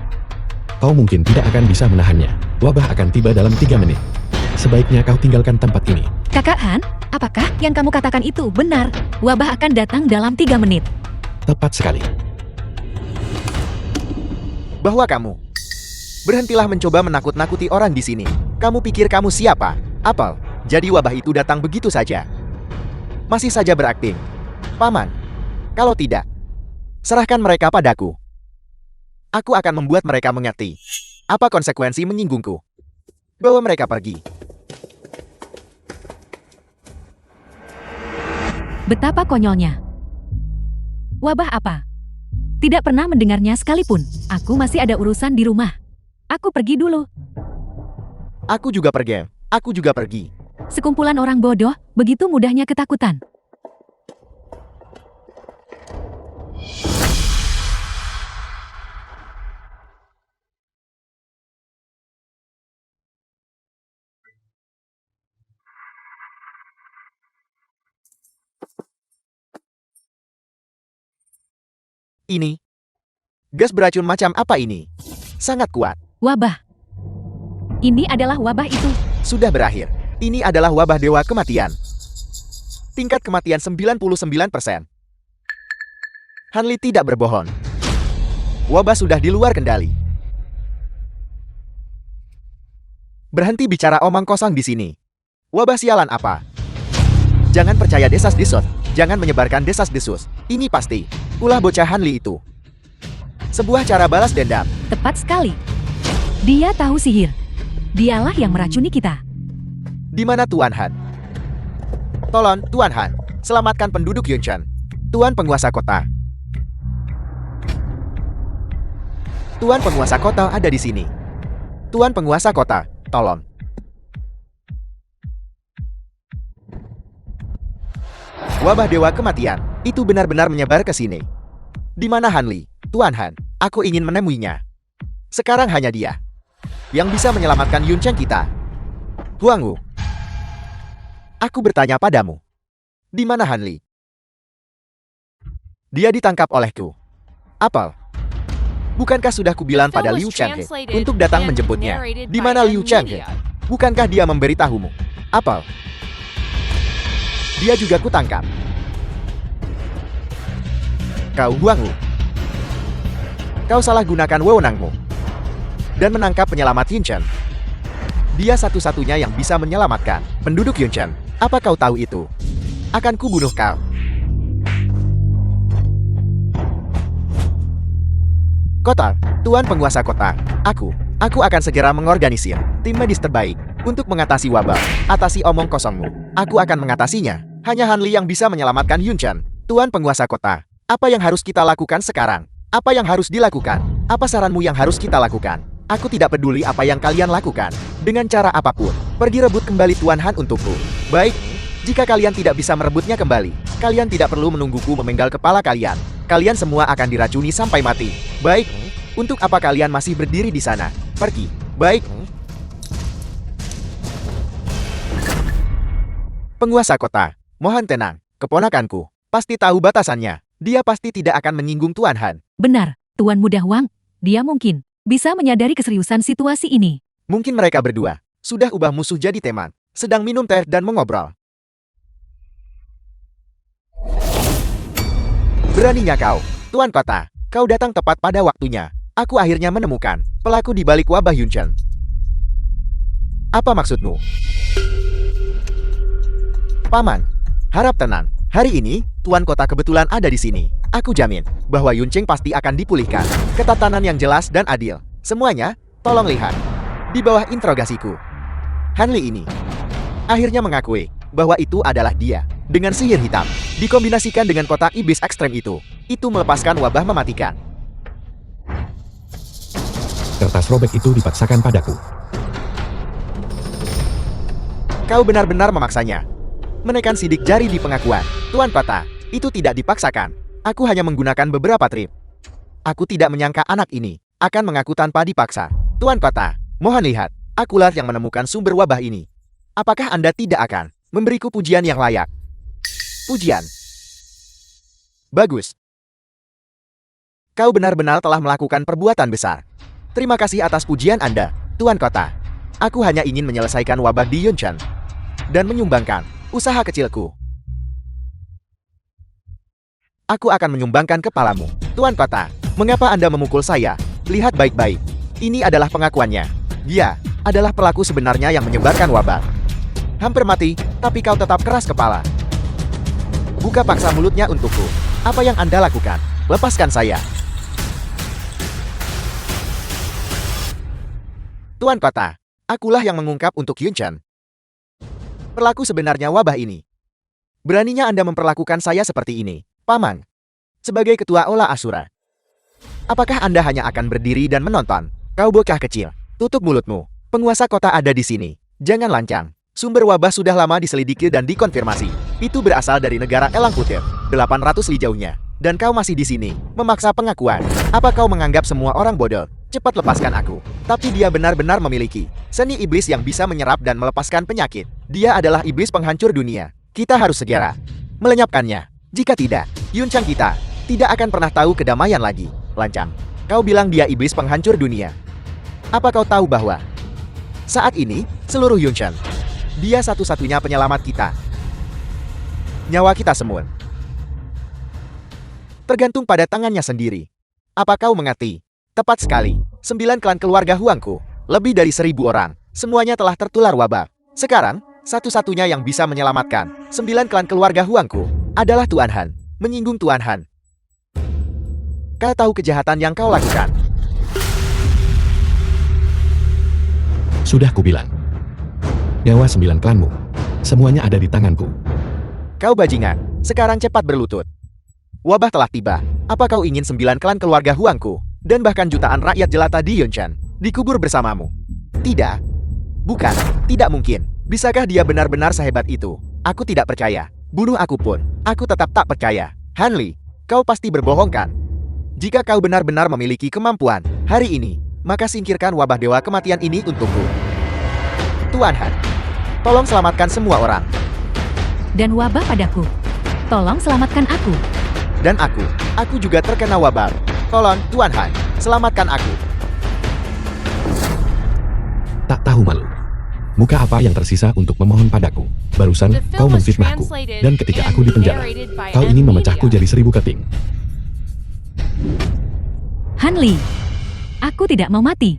kau mungkin tidak akan bisa menahannya. Wabah akan tiba dalam 3 menit. Sebaiknya kau tinggalkan tempat ini. Kakak Han, apakah yang kamu katakan itu benar? Wabah akan datang dalam 3 menit. Tepat sekali. Bahwa kamu berhentilah mencoba menakut-nakuti orang di sini. Kamu pikir kamu siapa? Apel. Jadi wabah itu datang begitu saja. Masih saja berakting. Paman, kalau tidak, serahkan mereka padaku. Aku akan membuat mereka mengerti apa konsekuensi menyinggungku. Bawa mereka pergi. Betapa konyolnya. Wabah apa? Tidak pernah mendengarnya sekalipun. Aku masih ada urusan di rumah. Aku pergi dulu. Aku juga pergi. Aku juga pergi. Sekumpulan orang bodoh, begitu mudahnya ketakutan. Ini. Gas beracun macam apa ini? Sangat kuat. Wabah. Ini adalah wabah itu. Sudah berakhir. Ini adalah wabah dewa kematian. Tingkat kematian 99%. Hanli tidak berbohong. Wabah sudah di luar kendali. Berhenti bicara omong kosong di sini. Wabah sialan apa? Jangan percaya desas-desus. Jangan menyebarkan desas-desus. Ini pasti ulah bocah Hanli itu. Sebuah cara balas dendam. Tepat sekali. Dia tahu sihir. Dialah yang meracuni kita. Di mana Tuan Han? Tolong, Tuan Han, selamatkan penduduk Yunchen. Tuan penguasa kota. Tuan penguasa kota ada di sini. Tuan penguasa kota, tolong. Wabah dewa kematian, itu benar-benar menyebar ke sini. Di mana Hanli? Tuan Han, aku ingin menemuinya. Sekarang hanya dia yang bisa menyelamatkan Yunchen kita. Huang Wu. Aku bertanya padamu. Di mana Hanli? Dia ditangkap olehku. Apel. Bukankah sudah kubilang The pada film Liu was Changhe translated untuk datang and menjemputnya? narrated Di by mana Liu Changhe? Nvidia. Bukankah dia memberitahumu? Apel. Dia juga kutangkap. Kau Huang Wu. Kau salah gunakan wewenangmu dan menangkap penyelamat Yunchen. Dia satu-satunya yang bisa menyelamatkan penduduk Yunchen. Apa kau tahu itu? Akan kubunuh kau. Kota, Tuan penguasa kota. Aku akan segera mengorganisir tim medis terbaik untuk mengatasi wabah. Atasi omong kosongmu. Aku akan mengatasinya. Hanya Hanli yang bisa menyelamatkan Yunchen. Tuan penguasa kota, apa yang harus kita lakukan sekarang? Apa yang harus dilakukan? Apa saranmu yang harus kita lakukan? Aku tidak peduli apa yang kalian lakukan. Dengan cara apapun, pergi rebut kembali Tuan Han untukku. Baik, jika kalian tidak bisa merebutnya kembali, kalian tidak perlu menungguku memenggal kepala kalian. Kalian semua akan diracuni sampai mati. Baik, untuk apa kalian masih berdiri di sana? Pergi. Baik. Penguasa kota, mohon tenang. Keponakanku pasti tahu batasannya. Dia pasti tidak akan menyinggung Tuan Han. Benar, Tuan Muda Wang. Dia mungkin bisa menyadari keseriusan situasi ini. Mungkin mereka berdua sudah ubah musuh jadi teman, sedang minum teh dan mengobrol. Beraninya kau, Tuan Kota. Kau datang tepat pada waktunya. Aku akhirnya menemukan pelaku di balik wabah Yunchen. Apa maksudmu? Paman, harap tenang. Hari ini, Tuan Kota kebetulan ada di sini. Aku jamin bahwa Yunchen pasti akan dipulihkan. Ketatanan yang jelas dan adil. Semuanya, tolong lihat. Di bawah interogasiku. Hanli ini akhirnya mengakui bahwa itu adalah dia. Dengan sihir hitam, dikombinasikan dengan kotak iblis ekstrem itu melepaskan wabah mematikan. Kertas robek itu dipaksakan padaku. Kau benar-benar memaksanya. Menekan sidik jari di pengakuan. Tuan Kota, itu tidak dipaksakan. Aku hanya menggunakan beberapa trip. Aku tidak menyangka anak ini akan mengaku tanpa dipaksa. Tuan Kota, mohon lihat. Akulah yang menemukan sumber wabah ini. Apakah Anda tidak akan memberiku pujian yang layak? Pujian. Bagus. Kau benar-benar telah melakukan perbuatan besar. Terima kasih atas pujian Anda, Tuan Kota. Aku hanya ingin menyelesaikan wabah di Yunchen dan menyumbangkan usaha kecilku. Aku akan menyumbangkan kepalamu. Tuan Kota, mengapa Anda memukul saya? Lihat baik-baik. Ini adalah pengakuannya. Dia adalah pelaku sebenarnya yang menyebarkan wabah. Hampir mati, tapi kau tetap keras kepala. Buka paksa mulutnya untukku. Apa yang Anda lakukan? Lepaskan saya. Tuan Kota, akulah yang mengungkap untuk Yunchen pelaku sebenarnya wabah ini. Beraninya Anda memperlakukan saya seperti ini, Paman. Sebagai ketua Ola Asura. Apakah Anda hanya akan berdiri dan menonton? Kau bocah kecil, tutup mulutmu. Penguasa kota ada di sini. Jangan lancang. Sumber wabah sudah lama diselidiki dan dikonfirmasi. Itu berasal dari negara Elang Putih, 800 li jauhnya. Dan kau masih di sini, memaksa pengakuan. Apa kau menganggap semua orang bodoh? Cepat lepaskan aku. Tapi dia benar-benar memiliki seni iblis yang bisa menyerap dan melepaskan penyakit. Dia adalah iblis penghancur dunia. Kita harus segera melenyapkannya. Jika tidak, Yunchan kita tidak akan pernah tahu kedamaian lagi. Lancang, kau bilang dia iblis penghancur dunia. Apa kau tahu bahwa saat ini, seluruh Yunchan, dia satu-satunya penyelamat kita. Nyawa kita semua tergantung pada tangannya sendiri. Apa kau mengerti? Tepat sekali, 9 klan keluarga Huangku, lebih dari 1000 orang, semuanya telah tertular wabah. Sekarang, satu-satunya yang bisa menyelamatkan 9 klan keluarga Huangku adalah Tuan Han. Menyinggung Tuan Han. Kau tahu kejahatan yang kau lakukan. Sudah kubilang. Nyawa 9 klanmu. Semuanya ada di tanganku. Kau bajingan, sekarang cepat berlutut. Wabah telah tiba. Apa kau ingin 9 klan keluarga Huangku dan bahkan jutaan rakyat jelata di Yunchan dikubur bersamamu? Tidak. Bukan, tidak mungkin. Bisakah dia benar-benar sehebat itu? Aku tidak percaya. Bunuh aku pun, aku tetap tak percaya. Han Li, kau pasti berbohong kan? Jika kau benar-benar memiliki kemampuan hari ini, maka singkirkan wabah dewa kematian ini untukku. Tuan Han, tolong selamatkan semua orang. Dan wabah padaku. Tolong selamatkan aku. Dan aku juga terkena wabah. Tolong, Tuan Han, selamatkan aku. Tak tahu malu. Muka apa yang tersisa untuk memohon padaku? Barusan The kau film was memfitnahku. translated Dan ketika aku and dipenjara, narrated by kau ingin N memecahku Media. jadi 1000 keping. Han Li, aku tidak mau mati.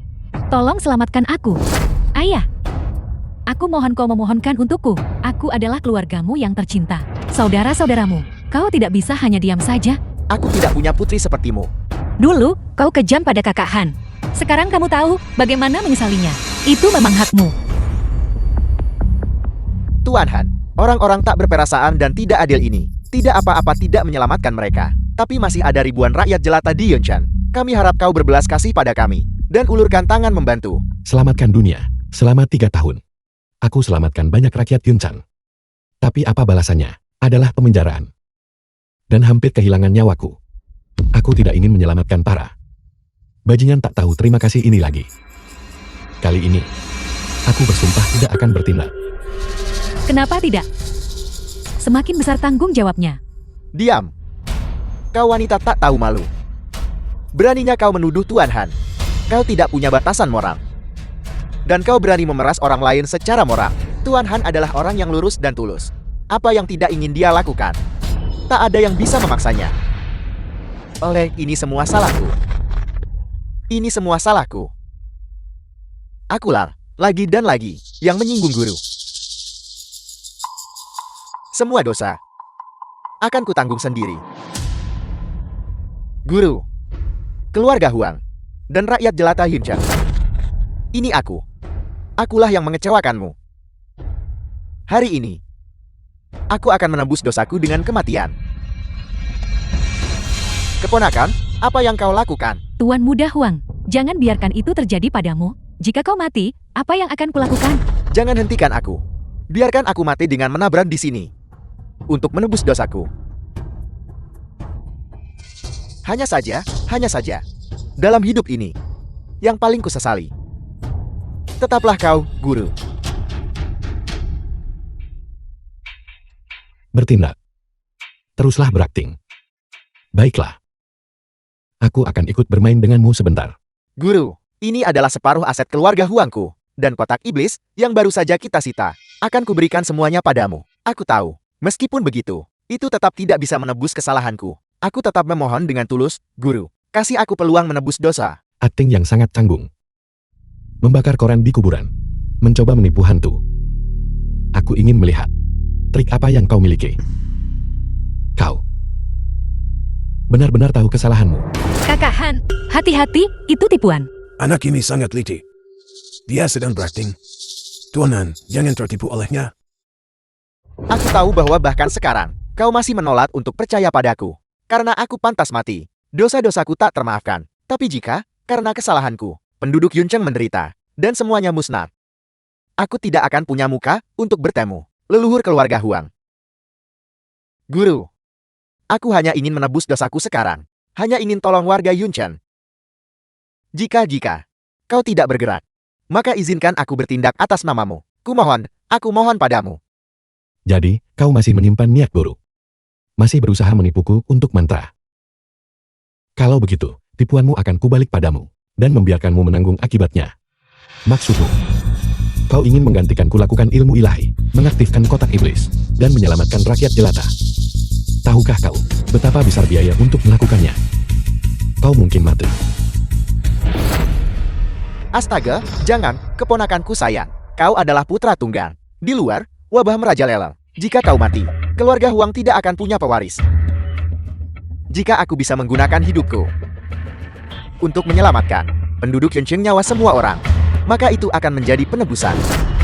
Tolong selamatkan aku. Ayah, aku mohon kau memohonkan untukku. Aku adalah keluargamu yang tercinta. Saudara-saudaramu, kau tidak bisa hanya diam saja. Aku tidak punya putri sepertimu. Dulu, kau kejam pada kakak Han. Sekarang kamu tahu bagaimana menyesalinya. Itu memang hakmu. Tuan Han, orang-orang tak berperasaan dan tidak adil ini tidak apa-apa tidak menyelamatkan mereka. Tapi masih ada ribuan rakyat jelata di Yunchan. Kami harap kau berbelas kasih pada kami dan ulurkan tangan membantu. Selamatkan dunia. Selama 3 tahun. Aku selamatkan banyak rakyat Yunchan. Tapi apa balasannya? Adalah pemenjaraan. Dan hampir kehilangan nyawaku. Aku tidak ingin menyelamatkan para bajingan tak tahu terima kasih ini lagi. Kali ini, aku bersumpah tidak akan bertindak. Kenapa tidak? Semakin besar tanggung jawabnya. Diam. Kau wanita tak tahu malu. Beraninya kau menuduh Tuan Han. Kau tidak punya batasan moral. Dan kau berani memeras orang lain secara moral. Tuan Han adalah orang yang lurus dan tulus. Apa yang tidak ingin dia lakukan? Tak ada yang bisa memaksanya. Oleh ini semua salahku. Ini semua salahku. Akulah, lagi dan lagi, yang menyinggung guru. Semua dosa akan kutanggung sendiri. Guru, keluarga Huang, dan rakyat jelata Yunchan. Ini aku. Akulah yang mengecewakanmu. Hari ini, aku akan menembus dosaku dengan kematian. Keponakan, apa yang kau lakukan? Tuan Muda Huang, jangan biarkan itu terjadi padamu. Jika kau mati, apa yang akan kulakukan? Jangan hentikan aku. Biarkan aku mati dengan menabrak di sini. Untuk menebus dosaku. Hanya saja, dalam hidup ini, yang paling kusesali. Tetaplah kau, guru. Bertindak. Teruslah berakting. Baiklah. Aku akan ikut bermain denganmu sebentar. Guru, ini adalah separuh aset keluarga Huangku. Dan kotak iblis yang baru saja kita sita. Akan kuberikan semuanya padamu. Aku tahu. Meskipun begitu, itu tetap tidak bisa menebus kesalahanku. Aku tetap memohon dengan tulus, guru. Kasih aku peluang menebus dosa. Akting yang sangat canggung. Membakar koran di kuburan. Mencoba menipu hantu. Aku ingin melihat trik apa yang kau miliki. Kau benar-benar tahu kesalahanmu. Kakak Han, hati-hati, itu tipuan. Anak ini sangat licik. Dia sedang berakting. Tuan Han, jangan tertipu olehnya. Aku tahu bahwa bahkan sekarang, kau masih menolak untuk percaya padaku. Karena aku pantas mati. Dosa-dosaku tak termaafkan. Tapi jika, karena kesalahanku, penduduk Yuncheng menderita, dan semuanya musnah, aku tidak akan punya muka untuk bertemu leluhur keluarga Huang. Guru, aku hanya ingin menebus dosaku sekarang. Hanya ingin tolong warga Yuncheng. Jika kau tidak bergerak, maka izinkan aku bertindak atas namamu. Aku mohon padamu. Jadi, kau masih menyimpan niat buruk. Masih berusaha menipuku untuk mantra. Kalau begitu, tipuanmu akan kubalik padamu, dan membiarkanmu menanggung akibatnya. Maksudmu, kau ingin menggantikanku lakukan ilmu ilahi, mengaktifkan kotak iblis, dan menyelamatkan rakyat jelata. Tahukah kau, betapa besar biaya untuk melakukannya? Kau mungkin mati. Astaga, jangan, keponakanku sayang. Kau adalah putra tunggal. Di luar, wabah merajalela. Jika kau mati, keluarga Huang tidak akan punya pewaris. Jika aku bisa menggunakan hidupku untuk menyelamatkan penduduk Yuncheng nyawa semua orang, maka itu akan menjadi penebusan.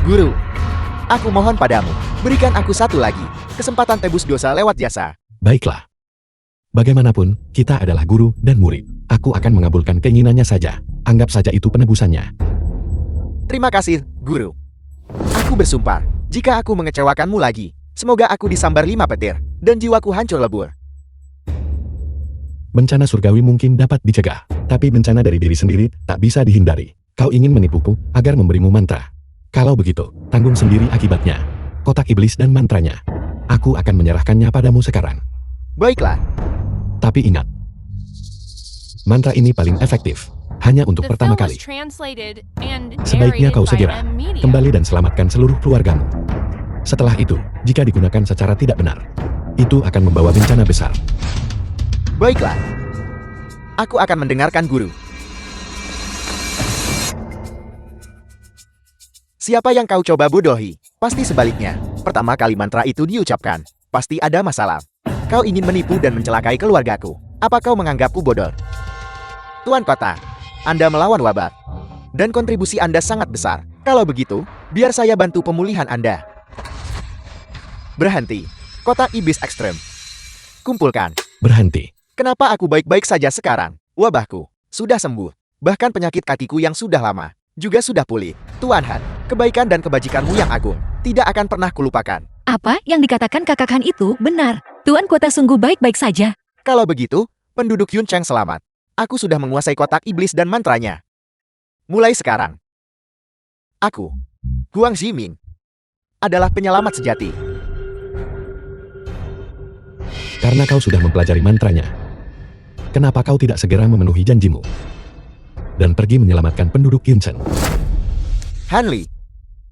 Guru, aku mohon padamu, berikan aku satu lagi kesempatan tebus dosa lewat jasa. Baiklah. Bagaimanapun, kita adalah guru dan murid. Aku akan mengabulkan keinginannya saja. Anggap saja itu penebusannya. Terima kasih, Guru. Aku bersumpah, jika aku mengecewakanmu lagi, semoga aku disambar 5 petir, dan jiwaku hancur lebur. Bencana surgawi mungkin dapat dicegah, tapi bencana dari diri sendiri tak bisa dihindari. Kau ingin menipuku agar memberimu mantra. Kalau begitu, tanggung sendiri akibatnya. Kotak iblis dan mantranya. Aku akan menyerahkannya padamu sekarang. Baiklah. Tapi ingat, mantra ini paling efektif, hanya untuk The pertama film kali. was translated and Sebaiknya narrated kau by segera M Media. kembali dan selamatkan seluruh keluargamu. Setelah itu, jika digunakan secara tidak benar, itu akan membawa bencana besar. Baiklah. Aku akan mendengarkan Guru. Siapa yang kau coba bodohi? Pasti sebaliknya. Pertama kali mantra itu diucapkan, pasti ada masalah. Kau ingin menipu dan mencelakai keluargaku. Apa kau menganggapku bodoh? Tuan Kota, Anda melawan wabah. Dan kontribusi Anda sangat besar. Kalau begitu, biar saya bantu pemulihan Anda. Berhenti. Kotak iblis ekstrem. Kumpulkan. Berhenti. Kenapa aku baik-baik saja sekarang? Wabahku sudah sembuh. Bahkan penyakit kakiku yang sudah lama juga sudah pulih. Tuan Han, kebaikan dan kebajikanmu yang agung tidak akan pernah kulupakan. Apa yang dikatakan kakak Han itu benar. Tuan Kota sungguh baik-baik saja. Kalau begitu, penduduk Yuncheng selamat. Aku sudah menguasai kotak iblis dan mantranya. Mulai sekarang, aku, Huang Ziming, adalah penyelamat sejati. Karena kau sudah mempelajari mantranya, kenapa kau tidak segera memenuhi janjimu dan pergi menyelamatkan penduduk Yuncheng? Hanli,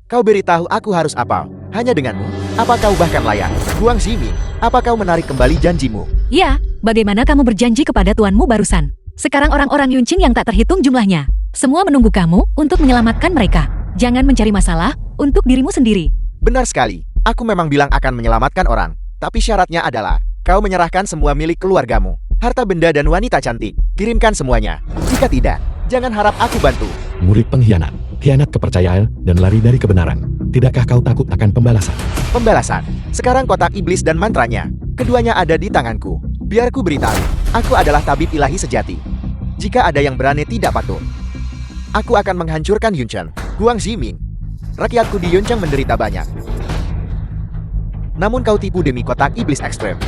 kau beritahu aku harus apa? Hanya denganmu? Apa kau bahkan layak? Huang Ziming, apa kau menarik kembali janjimu? Ya, bagaimana kamu berjanji kepada tuanmu barusan? Sekarang orang-orang Yuncheng yang tak terhitung jumlahnya, semua menunggu kamu untuk menyelamatkan mereka. Jangan mencari masalah untuk dirimu sendiri. Benar sekali, aku memang bilang akan menyelamatkan orang. Tapi syaratnya adalah, kau menyerahkan semua milik keluargamu. Harta benda dan wanita cantik, kirimkan semuanya. Jika tidak, jangan harap aku bantu. Murid pengkhianat, khianat kepercayaan, dan lari dari kebenaran. Tidakkah kau takut akan pembalasan? Pembalasan. Sekarang kotak iblis dan mantranya. Keduanya ada di tanganku. Biar ku beritahu, aku adalah tabib ilahi sejati. Jika ada yang berani tidak patuh, aku akan menghancurkan Yuncheng. Huang Ziming, rakyatku di Yuncheng menderita banyak. Namun kau tipu demi kotak iblis ekstrem.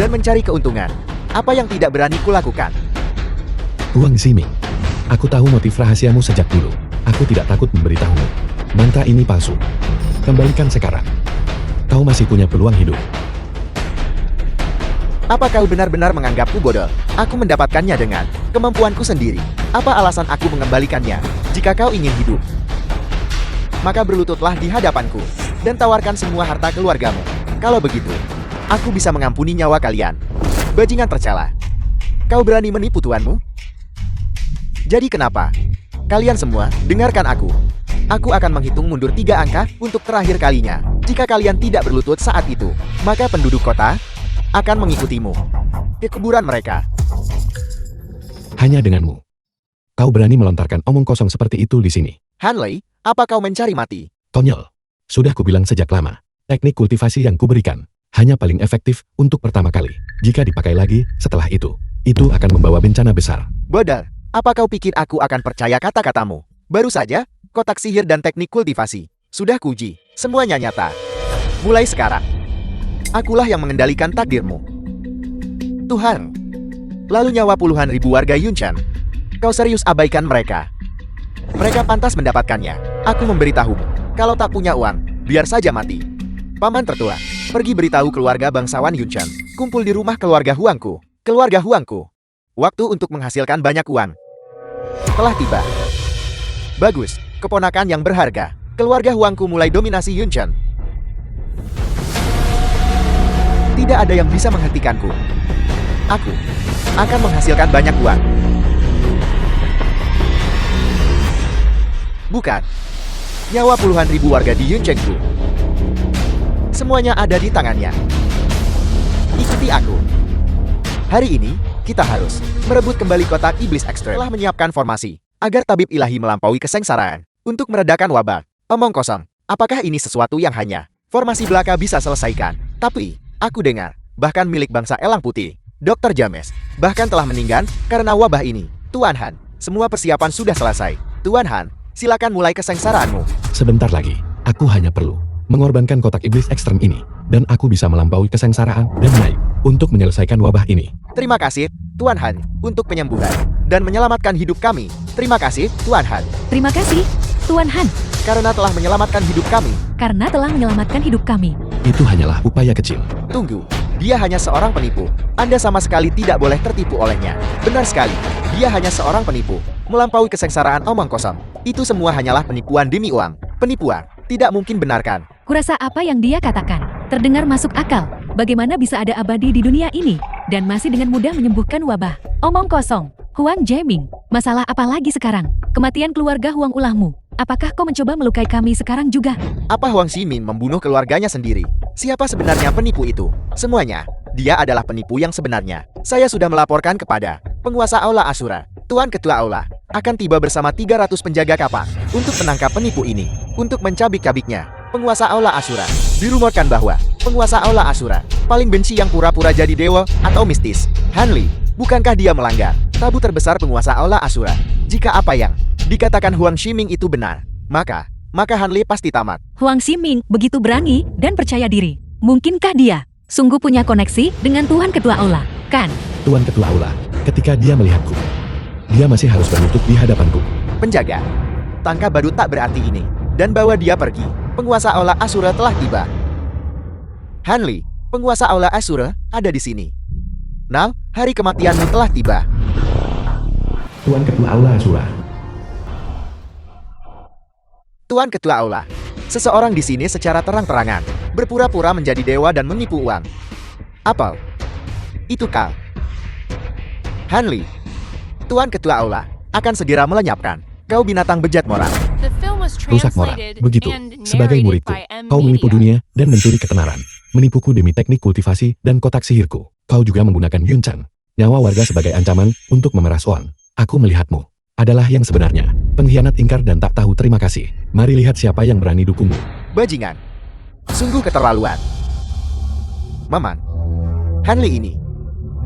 Dan mencari keuntungan. Apa yang tidak berani kulakukan? Huang Ziming, aku tahu motif rahasiamu sejak dulu. Aku tidak takut memberitahumu. Mantra ini palsu. Kembalikan sekarang. Kau masih punya peluang hidup. Apa kau benar-benar menganggapku bodoh? Aku mendapatkannya dengan kemampuanku sendiri. Apa alasan aku mengembalikannya? Jika kau ingin hidup, maka berlututlah di hadapanku dan tawarkan semua harta keluargamu. Kalau begitu, aku bisa mengampuni nyawa kalian. Bajingan tercela. Kau berani menipu tuanmu? Jadi kenapa? Kalian semua, dengarkan aku. Aku akan menghitung mundur 3 angka untuk terakhir kalinya. Jika kalian tidak berlutut saat itu, maka penduduk kota akan mengikutimu ke kuburan mereka. Hanya denganmu. Kau berani melontarkan omong kosong seperti itu di sini. Hanley, apa kau mencari mati? Konyol. Sudah kubilang sejak lama. Teknik kultivasi yang kuberikan hanya paling efektif untuk pertama kali. Jika dipakai lagi setelah itu akan membawa bencana besar. Bodoh, apa kau pikir aku akan percaya kata-katamu? Baru saja, kotak sihir dan teknik kultivasi. Sudah kuji, semuanya nyata. Mulai sekarang, akulah yang mengendalikan takdirmu. Tuhan. Lalu nyawa puluhan ribu warga Yunchan. Kau serius abaikan mereka? Mereka pantas mendapatkannya. Aku memberitahumu, kalau tak punya uang, biar saja mati. Paman tertua, pergi beritahu keluarga bangsawan Yunchan. Kumpul di rumah keluarga Huangku. Keluarga Huangku. Waktu untuk menghasilkan banyak uang telah tiba. Bagus, keponakan yang berharga. Keluarga Huangku mulai dominasi Yunchan. Tidak ada yang bisa menghentikanku. Aku akan menghasilkan banyak uang. Bukan. Nyawa puluhan ribu warga di Yunchengku. Semuanya ada di tangannya. Ikuti aku. Hari ini, kita harus merebut kembali kotak iblis ekstrem. Telah menyiapkan formasi agar tabib ilahi melampaui kesengsaraan untuk meredakan wabah. Omong kosong, apakah ini sesuatu yang hanya formasi belaka bisa selesaikan? Tapi, aku dengar, bahkan milik bangsa Elang Putih, Dr. James, bahkan telah meninggal karena wabah ini. Tuan Han, semua persiapan sudah selesai. Tuan Han, silakan mulai kesengsaraanmu. Sebentar lagi, aku hanya perlu mengorbankan kotak iblis ekstrem ini, dan aku bisa melampaui kesengsaraan dan naik untuk menyelesaikan wabah ini. Terima kasih, Tuan Han, untuk penyembuhan dan menyelamatkan hidup kami. Terima kasih, Tuan Han, Terima kasih, Tuan Han, karena telah menyelamatkan hidup kami. karena telah menyelamatkan hidup kami. Itu hanyalah upaya kecil. Tunggu, dia hanya seorang penipu. Anda sama sekali tidak boleh tertipu olehnya. Benar sekali, dia hanya seorang penipu. Melampaui kesengsaraan omong kosong. Itu semua hanyalah penipuan demi uang. Penipuan, tidak mungkin benarkan. Kurasa apa yang dia katakan terdengar masuk akal. Bagaimana bisa ada abadi di dunia ini dan masih dengan mudah menyembuhkan wabah? Omong kosong. Huang Jaiming, masalah apa lagi sekarang? Kematian keluarga Huang ulahmu. Apakah kau mencoba melukai kami sekarang juga? Apa Huang Ximin membunuh keluarganya sendiri? Siapa sebenarnya penipu itu? Semuanya, dia adalah penipu yang sebenarnya. Saya sudah melaporkan kepada penguasa Aula Asura. Tuan Ketua Aula akan tiba bersama 300 penjaga kapal untuk menangkap penipu ini, untuk mencabik-cabiknya. Penguasa Aula Asura dirumorkan bahwa penguasa Aula Asura paling benci yang pura-pura jadi dewa atau mistis. Han Li, bukankah dia melanggar tabu terbesar penguasa Aula Asura? Jika apa yang dikatakan Huang Ximing itu benar, maka Han Li pasti tamat. Huang Ximing begitu berani dan percaya diri. Mungkinkah dia sungguh punya koneksi dengan Tuhan Ketua Aula? Kan? Tuan Ketua Aula, ketika dia melihatku, dia masih harus berlutut di hadapanku. Penjaga, tangkap badut tak berarti ini dan bawa dia pergi. Penguasa Aula Asura telah tiba. Han Li, penguasa Aula Asura ada di sini. Now, hari kematianmu telah tiba. Tuan Ketua Aula Asura. Tuan Ketua Aula, seseorang di sini secara terang-terangan berpura-pura menjadi dewa dan menipu uang. Apel, itu kau. Han Li, Tuan Ketua Aula akan segera melenyapkan kau binatang bejat moral. The film was Rusak moral. translated Begitu, and sebagai narrated muridku, by M. kau menipu Media. dunia dan mencuri ketenaran. Menipuku demi teknik kultivasi dan kotak sihirku. Kau juga menggunakan Yunchan, nyawa warga sebagai ancaman untuk memeras uang. Aku melihatmu adalah yang sebenarnya, pengkhianat ingkar dan tak tahu terima kasih. Mari lihat siapa yang berani dukungmu. Bajingan, sungguh keterlaluan. Maman, Han Li ini,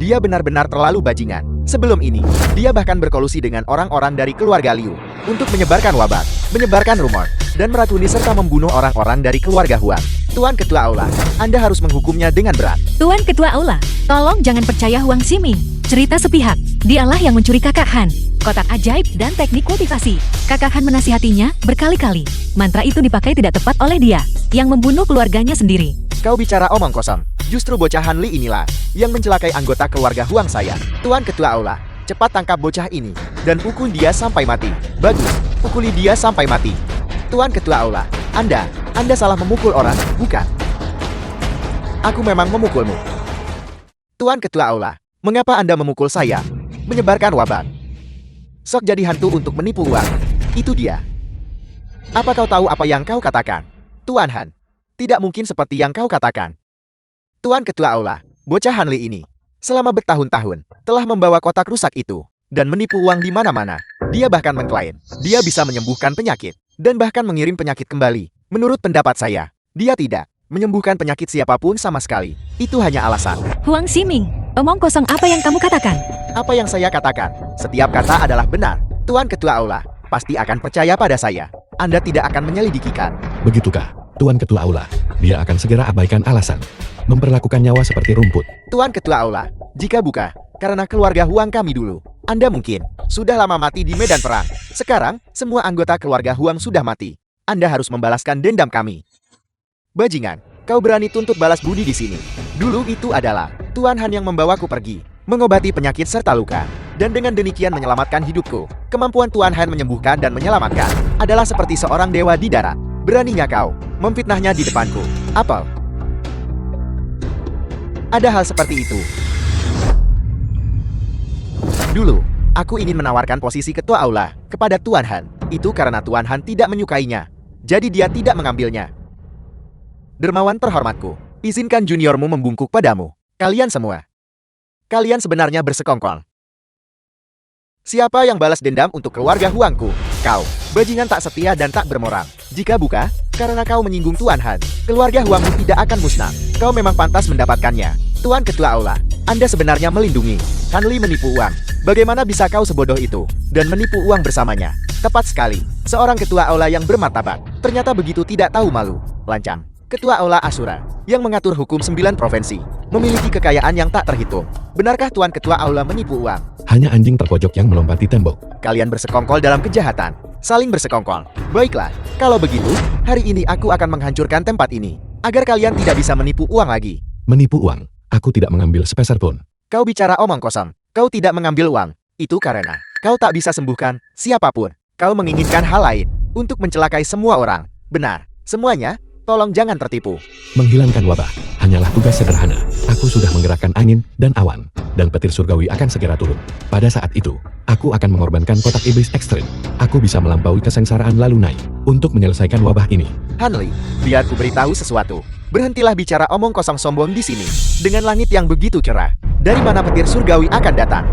dia benar-benar terlalu bajingan. Sebelum ini, dia bahkan berkolusi dengan orang-orang dari keluarga Liu untuk menyebarkan wabah, menyebarkan rumor, dan meracuni serta membunuh orang-orang dari keluarga Huang. Tuan Ketua Aula, Anda harus menghukumnya dengan berat. Tuan Ketua Aula, tolong jangan percaya Huang Ximing. Cerita sepihak, dialah yang mencuri kakak Han, kotak ajaib dan teknik kultivasi. Kakak Han menasihatinya berkali-kali. Mantra itu dipakai tidak tepat oleh dia, yang membunuh keluarganya sendiri. Kau bicara omong kosong. Justru bocah Han Li inilah yang mencelakai anggota keluarga Huang saya. Tuan Ketua Aula, cepat tangkap bocah ini dan pukul dia sampai mati. Bagus, pukuli dia sampai mati. Tuan Ketua Aula, Anda salah memukul orang, bukan? Aku memang memukulmu. Tuan Ketua Aula, mengapa Anda memukul saya? Menyebarkan wabah. Sok jadi hantu untuk menipu uang. Itu dia. Apa kau tahu apa yang kau katakan? Tuan Han, tidak mungkin seperti yang kau katakan. Tuan Ketua Aula, bocah Han Li ini, selama bertahun-tahun, telah membawa kotak rusak itu, dan menipu uang di mana-mana. Dia bahkan mengklaim, dia bisa menyembuhkan penyakit, dan bahkan mengirim penyakit kembali. Menurut pendapat saya, dia tidak menyembuhkan penyakit siapapun sama sekali. Itu hanya alasan. Huang Ximing, omong kosong apa yang kamu katakan? Apa yang saya katakan, setiap kata adalah benar. Tuan Ketua Aula pasti akan percaya pada saya. Anda tidak akan menyelidikikan. Begitukah, Tuan Ketua Aula? Dia akan segera abaikan alasan. Memperlakukan nyawa seperti rumput. Tuan Ketua Aula, jika bukan karena keluarga Huang kami dulu, Anda mungkin sudah lama mati di medan perang. Sekarang, semua anggota keluarga Huang sudah mati. Anda harus membalaskan dendam kami. Bajingan, kau berani tuntut balas budi di sini. Dulu itu adalah Tuan Han yang membawaku pergi, mengobati penyakit serta luka, dan dengan demikian menyelamatkan hidupku. Kemampuan Tuan Han menyembuhkan dan menyelamatkan adalah seperti seorang dewa di darat. Beraninya kau memfitnahnya di depanku. Apel. Ada hal seperti itu. Dulu, aku ingin menawarkan posisi ketua aula kepada Tuan Han. Itu karena Tuan Han tidak menyukainya. Jadi dia tidak mengambilnya. Dermawan terhormatku, izinkan juniormu membungkuk padamu. Kalian semua. Kalian sebenarnya bersekongkol. Siapa yang balas dendam untuk keluarga Huangku? Kau, bajingan tak setia dan tak bermoral. Jika bukan, karena kau menyinggung Tuan Han, keluarga Huangmu tidak akan musnah. Kau memang pantas mendapatkannya. Tuan Ketua Aula, Anda sebenarnya melindungi. Han Li menipu uang. Bagaimana bisa kau sebodoh itu dan menipu uang bersamanya? Tepat sekali, seorang ketua aula yang bermartabat. Ternyata begitu tidak tahu malu. Lancang. Ketua Aula Asura, yang mengatur hukum 9 provinsi, memiliki kekayaan yang tak terhitung. Benarkah Tuan Ketua Aula menipu uang? Hanya anjing terpojok yang melompati tembok. Kalian bersekongkol dalam kejahatan. Saling bersekongkol. Baiklah, kalau begitu, hari ini aku akan menghancurkan tempat ini, agar kalian tidak bisa menipu uang lagi. Menipu uang? Aku tidak mengambil sepeser pun. Kau bicara omong kosong. Kau tidak mengambil uang. Itu karena kau tak bisa sembuhkan siapapun. Kau menginginkan hal lain untuk mencelakai semua orang. Benar, semuanya. Tolong jangan tertipu. Menghilangkan wabah hanyalah tugas sederhana. Aku sudah menggerakkan angin dan awan, dan petir surgawi akan segera turun. Pada saat itu, aku akan mengorbankan kotak iblis ekstrim. Aku bisa melampaui kesengsaraan lalu naik untuk menyelesaikan wabah ini. Han Li, biar ku beritahu sesuatu. Berhentilah bicara omong kosong sombong di sini. Dengan langit yang begitu cerah, dari mana petir surgawi akan datang?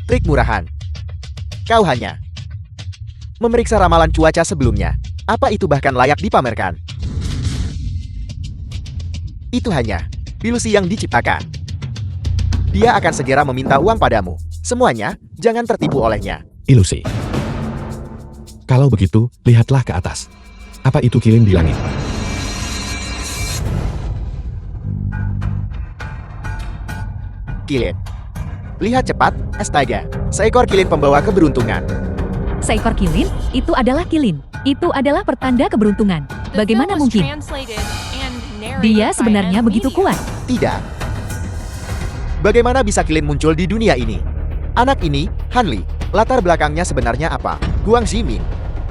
Trik murahan. Kau hanya memeriksa ramalan cuaca sebelumnya. Apa itu bahkan layak dipamerkan? Itu hanya ilusi yang diciptakan. Dia akan segera meminta uang padamu. Semuanya, jangan tertipu olehnya. Ilusi. Kalau begitu, lihatlah ke atas. Apa itu kilin di langit? Kilin. Lihat cepat, astaga. Seekor kilin pembawa keberuntungan. Seekor kilin? Itu adalah kilin. Itu adalah pertanda keberuntungan. The Bagaimana film was mungkin? translated and narrated Dia by sebenarnya Ed begitu Media. kuat. Tidak. Bagaimana bisa kilin muncul di dunia ini? Anak ini, Han Li. Latar belakangnya sebenarnya apa? Huang Ximin.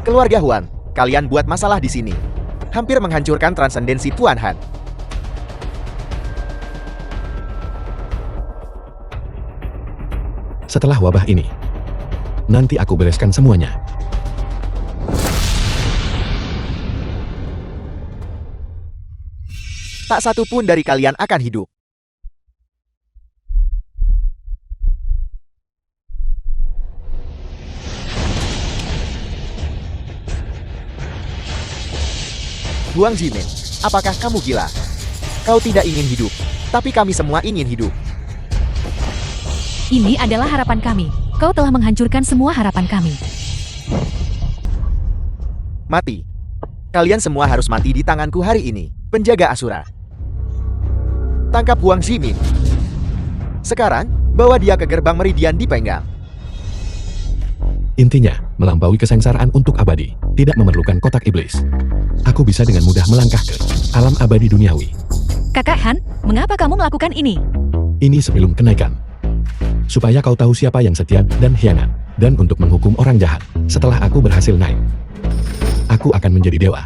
Keluarga Huang, kalian buat masalah di sini. Hampir menghancurkan transendensi Tuan Han. Setelah wabah ini, nanti aku bereskan semuanya. Tak satu pun dari kalian akan hidup. Huang Jimin, apakah kamu gila? Kau tidak ingin hidup, tapi kami semua ingin hidup. Ini adalah harapan kami. Kau telah menghancurkan semua harapan kami. Mati. Kalian semua harus mati di tanganku hari ini. Penjaga Asura. Tangkap Huang Ximin. Sekarang, bawa dia ke gerbang Meridian dipenggal. Intinya, melampaui kesengsaraan untuk abadi, tidak memerlukan kotak iblis. Aku bisa dengan mudah melangkah ke alam abadi duniawi. Kakak Han, mengapa kamu melakukan ini? Ini sebelum kenaikan. Supaya kau tahu siapa yang setia dan hianat, dan untuk menghukum orang jahat. Setelah aku berhasil naik, aku akan menjadi dewa.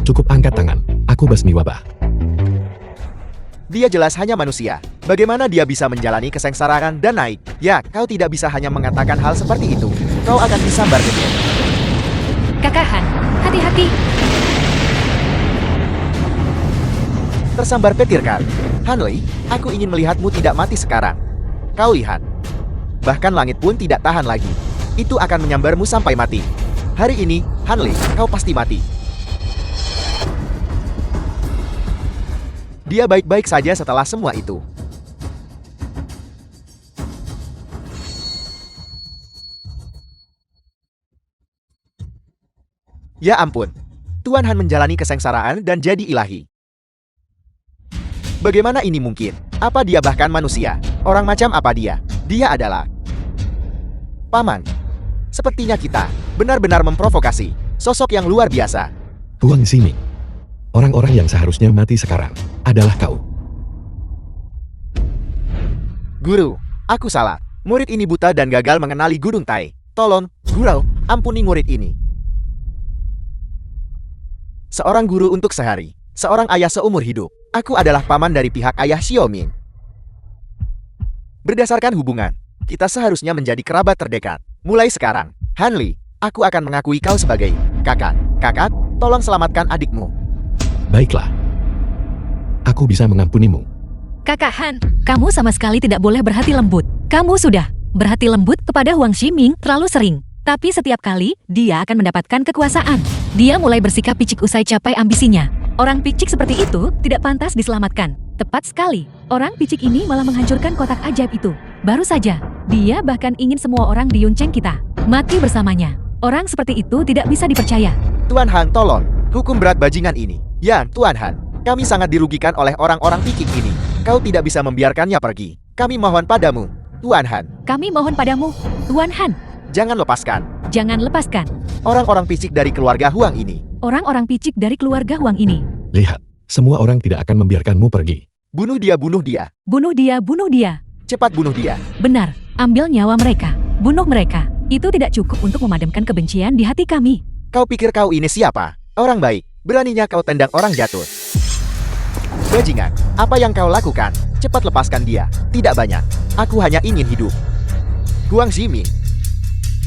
Cukup angkat tangan, aku basmi wabah. Dia jelas hanya manusia. Bagaimana dia bisa menjalani kesengsaraan dan naik? Ya, kau tidak bisa hanya mengatakan hal seperti itu. Kau akan disambar getir. Kakak Han, hati-hati. Tersambar petir kan? Han Li, aku ingin melihatmu tidak mati sekarang. Kau lihat. Bahkan langit pun tidak tahan lagi. Itu akan menyambarmu sampai mati. Hari ini, Hanli, kau pasti mati. Dia baik-baik saja setelah semua itu. Ya ampun, Tuan Han menjalani kesengsaraan dan jadi ilahi. Bagaimana ini mungkin? Apa dia bahkan manusia? Orang macam apa dia? Dia adalah Paman. Sepertinya kita benar-benar memprovokasi sosok yang luar biasa. Huang Ximing. Orang-orang yang seharusnya mati sekarang adalah kau. Guru, aku salah. Murid ini buta dan gagal mengenali Gunung Tai. Tolong, guru, ampuni murid ini. Seorang guru untuk sehari, seorang ayah seumur hidup. Aku adalah paman dari pihak ayah Xiaoming. Berdasarkan hubungan, kita seharusnya menjadi kerabat terdekat. Mulai sekarang, Hanli, aku akan mengakui kau sebagai kakak. Kakak, tolong selamatkan adikmu. Baiklah. Aku bisa mengampunimu. Kakak Han, kamu sama sekali tidak boleh berhati lembut. Kamu sudah berhati lembut kepada Huang Ximing terlalu sering. Tapi setiap kali, dia akan mendapatkan kekuasaan. Dia mulai bersikap picik usai capai ambisinya. Orang picik seperti itu tidak pantas diselamatkan. Tepat sekali, orang picik ini malah menghancurkan kotak ajaib itu. Baru saja, dia bahkan ingin semua orang di Yuncheng kita mati bersamanya. Orang seperti itu tidak bisa dipercaya. Tuan Han, tolong, hukum berat bajingan ini. Ya, Tuan Han, kami sangat dirugikan oleh orang-orang picik ini. Kau tidak bisa membiarkannya pergi. Kami mohon padamu, Tuan Han. Kami mohon padamu, Tuan Han. Jangan lepaskan Jangan lepaskan orang-orang picik dari keluarga Huang ini. orang-orang picik dari keluarga Huang ini. Lihat, semua orang tidak akan membiarkanmu pergi. Bunuh dia, bunuh dia. Bunuh dia, bunuh dia. Cepat bunuh dia. Benar, ambil nyawa mereka. Bunuh mereka. Itu tidak cukup untuk memadamkan kebencian di hati kami. Kau pikir kau ini siapa? Orang baik. Beraninya kau tendang orang jatuh. Bajingan, apa yang kau lakukan? Cepat lepaskan dia. Tidak banyak. Aku hanya ingin hidup. Huang Ximing.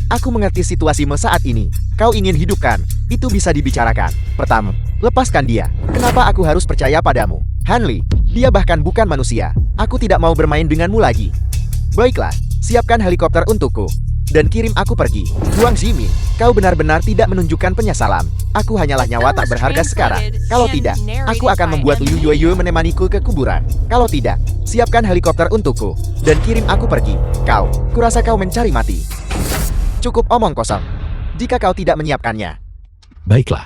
Aku mengerti situasimu saat ini. Kau ingin hidupkan, itu bisa dibicarakan. Pertama, lepaskan dia. Kenapa aku harus percaya padamu? Hanli, dia bahkan bukan manusia. Aku tidak mau bermain denganmu lagi. Baiklah, siapkan helikopter untukku. Dan kirim aku pergi. Huang Ximing, kau benar-benar tidak menunjukkan penyesalan. Aku hanyalah nyawa tak berharga sekarang. Kalau tidak, aku akan membuat Liu Yueyu menemaniku ke kuburan. Kalau tidak, siapkan helikopter untukku. Dan kirim aku pergi. Kau, kurasa kau mencari mati. Cukup omong kosong. Jika kau tidak menyiapkannya. Baiklah.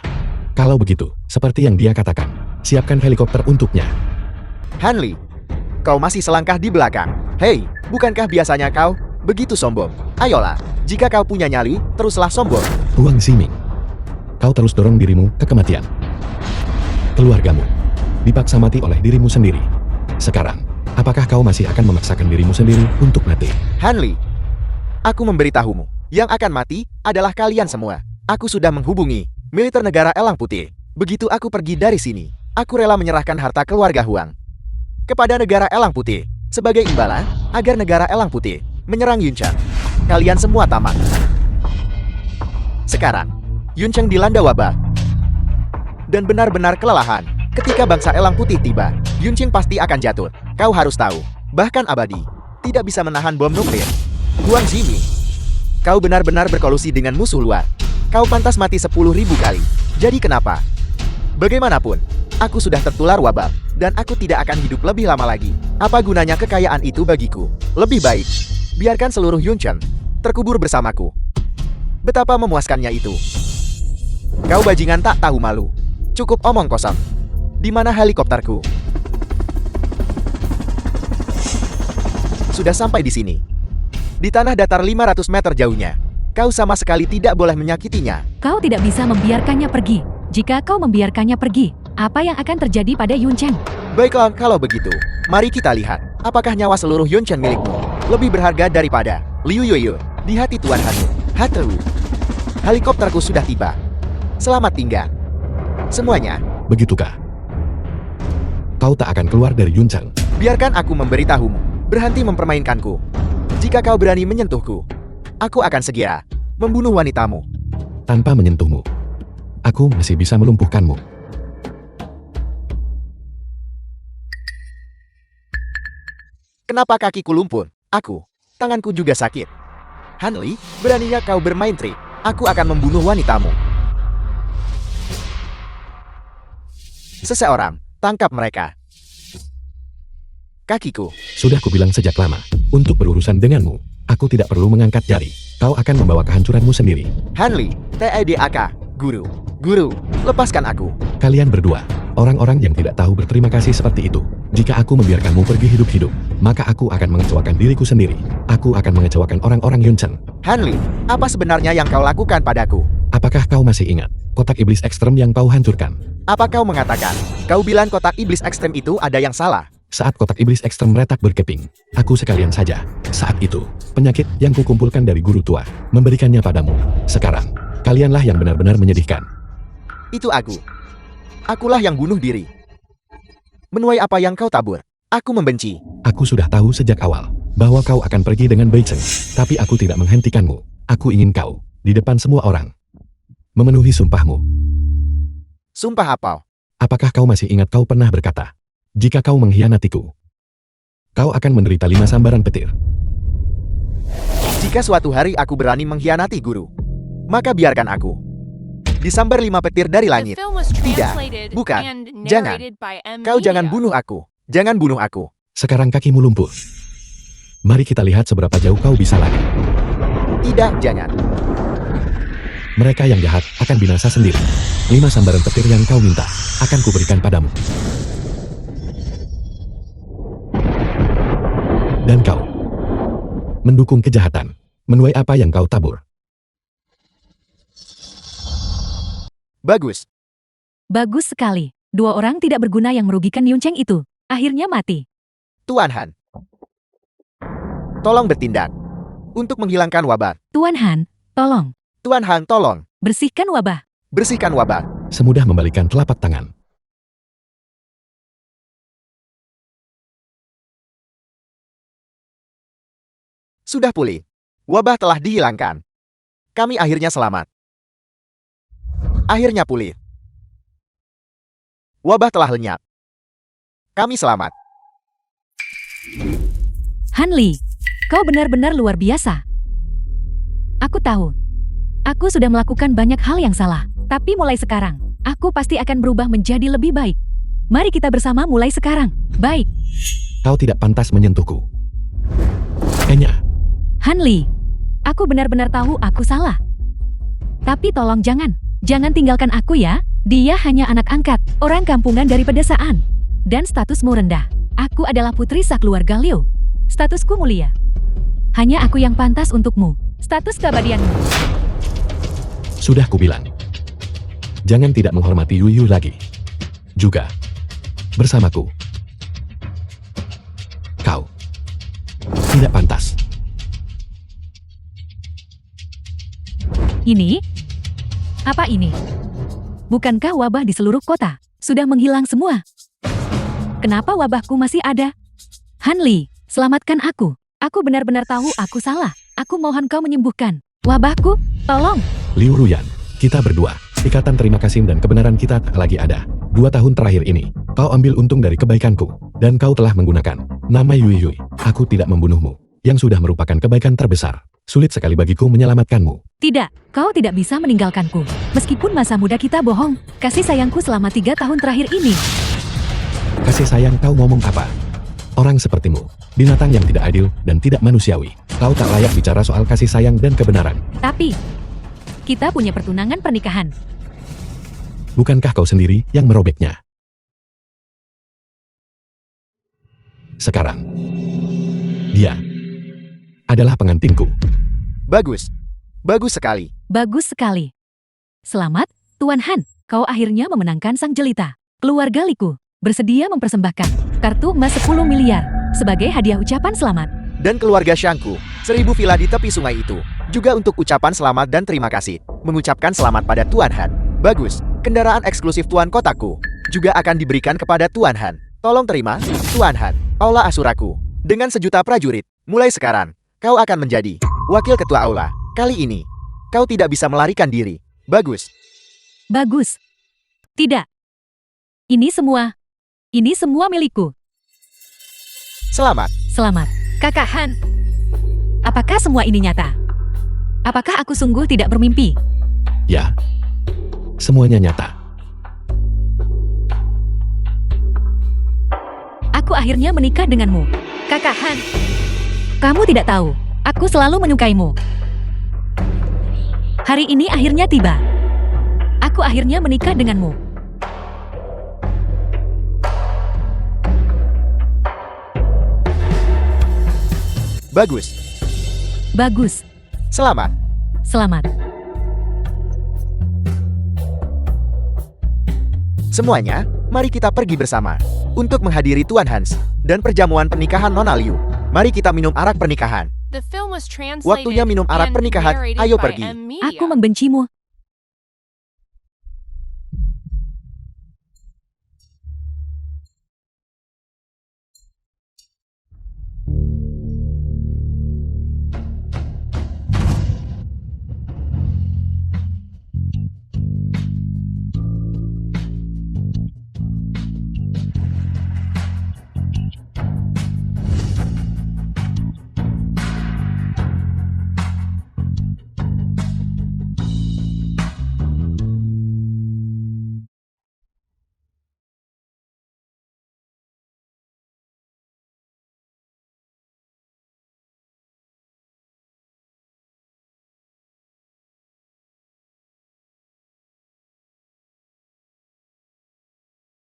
Kalau begitu, seperti yang dia katakan, siapkan helikopter untuknya. Hanli, kau masih selangkah di belakang. Hei, bukankah biasanya kau begitu sombong? Ayolah, jika kau punya nyali, teruslah sombong. Huang Ximing, kau terus dorong dirimu ke kematian. Keluargamu dipaksa mati oleh dirimu sendiri. Sekarang, apakah kau masih akan memaksakan dirimu sendiri untuk mati? Hanli, aku memberitahumu. Yang akan mati adalah kalian semua. Aku sudah menghubungi militer negara Elang Putih. Begitu aku pergi dari sini, aku rela menyerahkan harta keluarga Huang kepada negara Elang Putih sebagai imbalan agar negara Elang Putih menyerang Yuncheng. Kalian semua tamat. Sekarang, Yuncheng dilanda wabah dan benar-benar kelelahan. Ketika bangsa Elang Putih tiba, Yuncheng pasti akan jatuh. Kau harus tahu, bahkan abadi tidak bisa menahan bom nuklir. Huang Ximing, kau benar-benar berkolusi dengan musuh luar. Kau pantas mati 10.000 kali. Jadi kenapa? Bagaimanapun, aku sudah tertular wabah, dan aku tidak akan hidup lebih lama lagi. Apa gunanya kekayaan itu bagiku? Lebih baik, biarkan seluruh Yuncheng terkubur bersamaku. Betapa memuaskannya itu. Kau bajingan tak tahu malu. Cukup omong kosong. Di mana helikopterku? Sudah sampai di sini. Di tanah datar 500 meter jauhnya. Kau sama sekali tidak boleh menyakitinya. Kau tidak bisa membiarkannya pergi. Jika kau membiarkannya pergi, apa yang akan terjadi pada Yuncheng? Baiklah, kalau begitu, mari kita lihat. Apakah nyawa seluruh Yuncheng milikmu lebih berharga daripada Liu Yueyu di hati Tuan Han? Hatu. Helikopterku sudah tiba. Selamat tinggal semuanya. Begitukah? Kau tak akan keluar dari Yuncheng. Biarkan aku memberitahumu. Berhenti mempermainkanku. Jika kau berani menyentuhku, aku akan segera membunuh wanitamu. Tanpa menyentuhmu, aku masih bisa melumpuhkanmu. Kenapa kakiku lumpuh? Aku Tanganku juga sakit. Hanli, beraninya kau bermain trik. Aku akan membunuh wanitamu. Seseorang, tangkap mereka. Kakiku. Sudah kubilang sejak lama, untuk berurusan denganmu, aku tidak perlu mengangkat jari. Kau akan membawa kehancuranmu sendiri. Hanli, TEDAK, guru. Guru, lepaskan aku. Kalian berdua, orang-orang yang tidak tahu berterima kasih seperti itu. Jika aku membiarkanmu pergi hidup-hidup, maka aku akan mengecewakan diriku sendiri. Aku akan mengecewakan orang-orang Yunchen. Hanli, apa sebenarnya yang kau lakukan padaku? Apakah kau masih ingat kotak iblis ekstrem yang kau hancurkan? Apa kau mengatakan? Kau bilang kotak iblis ekstrem itu ada yang salah. Saat kotak iblis ekstrem retak berkeping, aku sekalian saja. Saat itu, penyakit yang kukumpulkan dari guru tua, memberikannya padamu. Sekarang, kalianlah yang benar-benar menyedihkan. Itu aku. Akulah yang bunuh diri. Menuai apa yang kau tabur? Aku membenci. Aku sudah tahu sejak awal, bahwa kau akan pergi dengan Beiceng. Tapi aku tidak menghentikanmu. Aku ingin kau, di depan semua orang, memenuhi sumpahmu. Sumpah apa? Apakah kau masih ingat kau pernah berkata, jika kau mengkhianatiku, kau akan menderita 5 sambaran petir. Jika suatu hari aku berani mengkhianati guru, maka biarkan aku disambar 5 petir dari The langit. film was Tidak, translated bukan, and jangan. narrated by M. Kau jangan Media. bunuh aku. Jangan bunuh aku. Sekarang kakimu lumpuh. Mari kita lihat seberapa jauh kau bisa lari. Tidak, jangan. Mereka yang jahat akan binasa sendiri. 5 sambaran petir yang kau minta, akan kuberikan padamu. Dan kau mendukung kejahatan, menuai apa yang kau tabur. Bagus. Bagus sekali. 2 orang tidak berguna yang merugikan Yuncheng itu. Akhirnya mati. Tuan Han, tolong bertindak untuk menghilangkan wabah. Tuan Han, tolong. Tuan Han, tolong Bersihkan wabah. bersihkan wabah. Semudah membalikan telapak tangan. Sudah pulih. Wabah telah dihilangkan. Kami akhirnya selamat. Akhirnya pulih. Wabah telah lenyap. Kami selamat. Hanli, kau benar-benar luar biasa. Aku tahu. Aku sudah melakukan banyak hal yang salah. Tapi mulai sekarang, aku pasti akan berubah menjadi lebih baik. Mari kita bersama mulai sekarang. Baik. Kau tidak pantas menyentuhku. Kayaknya, Hanli, aku benar-benar tahu aku salah. Tapi tolong jangan tinggalkan aku ya. Dia hanya anak angkat, orang kampungan dari pedesaan. Dan statusmu rendah. Aku adalah putri sakeluarga Liu. Statusku mulia. Hanya aku yang pantas untukmu. Status keabadianmu. sudah kubilang. Jangan tidak menghormati Yuyu lagi. Juga, bersamaku. Kau tidak pantas. Ini? Apa ini? Bukankah wabah di seluruh kota sudah menghilang semua? Kenapa wabahku masih ada? Hanli, selamatkan aku. Aku benar-benar tahu aku salah. Aku mohon kau menyembuhkan wabahku. Tolong. Liu Ruyan, kita berdua, ikatan terima kasih dan kebenaran kita tak lagi ada. 2 tahun terakhir ini, kau ambil untung dari kebaikanku, dan kau telah menggunakan nama Yui Yui. Aku tidak membunuhmu, yang sudah merupakan kebaikan terbesar. Sulit sekali bagiku menyelamatkanmu. Tidak, kau tidak bisa meninggalkanku. Meskipun masa muda kita bohong, kasih sayangku selama 3 tahun terakhir ini. Kasih sayang kau ngomong apa? Orang sepertimu, binatang yang tidak adil dan tidak manusiawi. Kau tak layak bicara soal kasih sayang dan kebenaran. Tapi, kita punya pertunangan pernikahan. Bukankah kau sendiri yang merobeknya? Sekarang, dia adalah pengantinku. Bagus. Bagus sekali. Bagus sekali. Selamat, Tuan Han. Kau akhirnya memenangkan sang jelita. Keluarga Liku bersedia mempersembahkan kartu emas 10 miliar sebagai hadiah ucapan selamat. Dan keluarga Shangku, 1000 villa di tepi sungai itu. Juga untuk ucapan selamat dan terima kasih. Mengucapkan selamat pada Tuan Han. Bagus. Kendaraan eksklusif Tuan Kotaku juga akan diberikan kepada Tuan Han. Tolong terima, Tuan Han. Aula Asuraku. Dengan 1 juta prajurit. Mulai sekarang, kau akan menjadi wakil ketua aula. Kali ini, kau tidak bisa melarikan diri. Bagus. Bagus. Tidak. Ini semua milikku. Selamat. Selamat, Kakak Han. Apakah semua ini nyata? Apakah aku sungguh tidak bermimpi? Ya, semuanya nyata. Aku akhirnya menikah denganmu. Kakak Han, kamu tidak tahu, aku selalu menyukaimu. Hari ini akhirnya tiba. Aku akhirnya menikah denganmu. Bagus. Bagus, Selamat. selamat. Semuanya, mari kita pergi bersama untuk menghadiri Tuan Hans dan perjamuan pernikahan Nona Liu. Mari kita minum arak pernikahan. The film was translated Waktunya minum arak and pernikahan. narrated Ayo by pergi. M Media. Aku membencimu,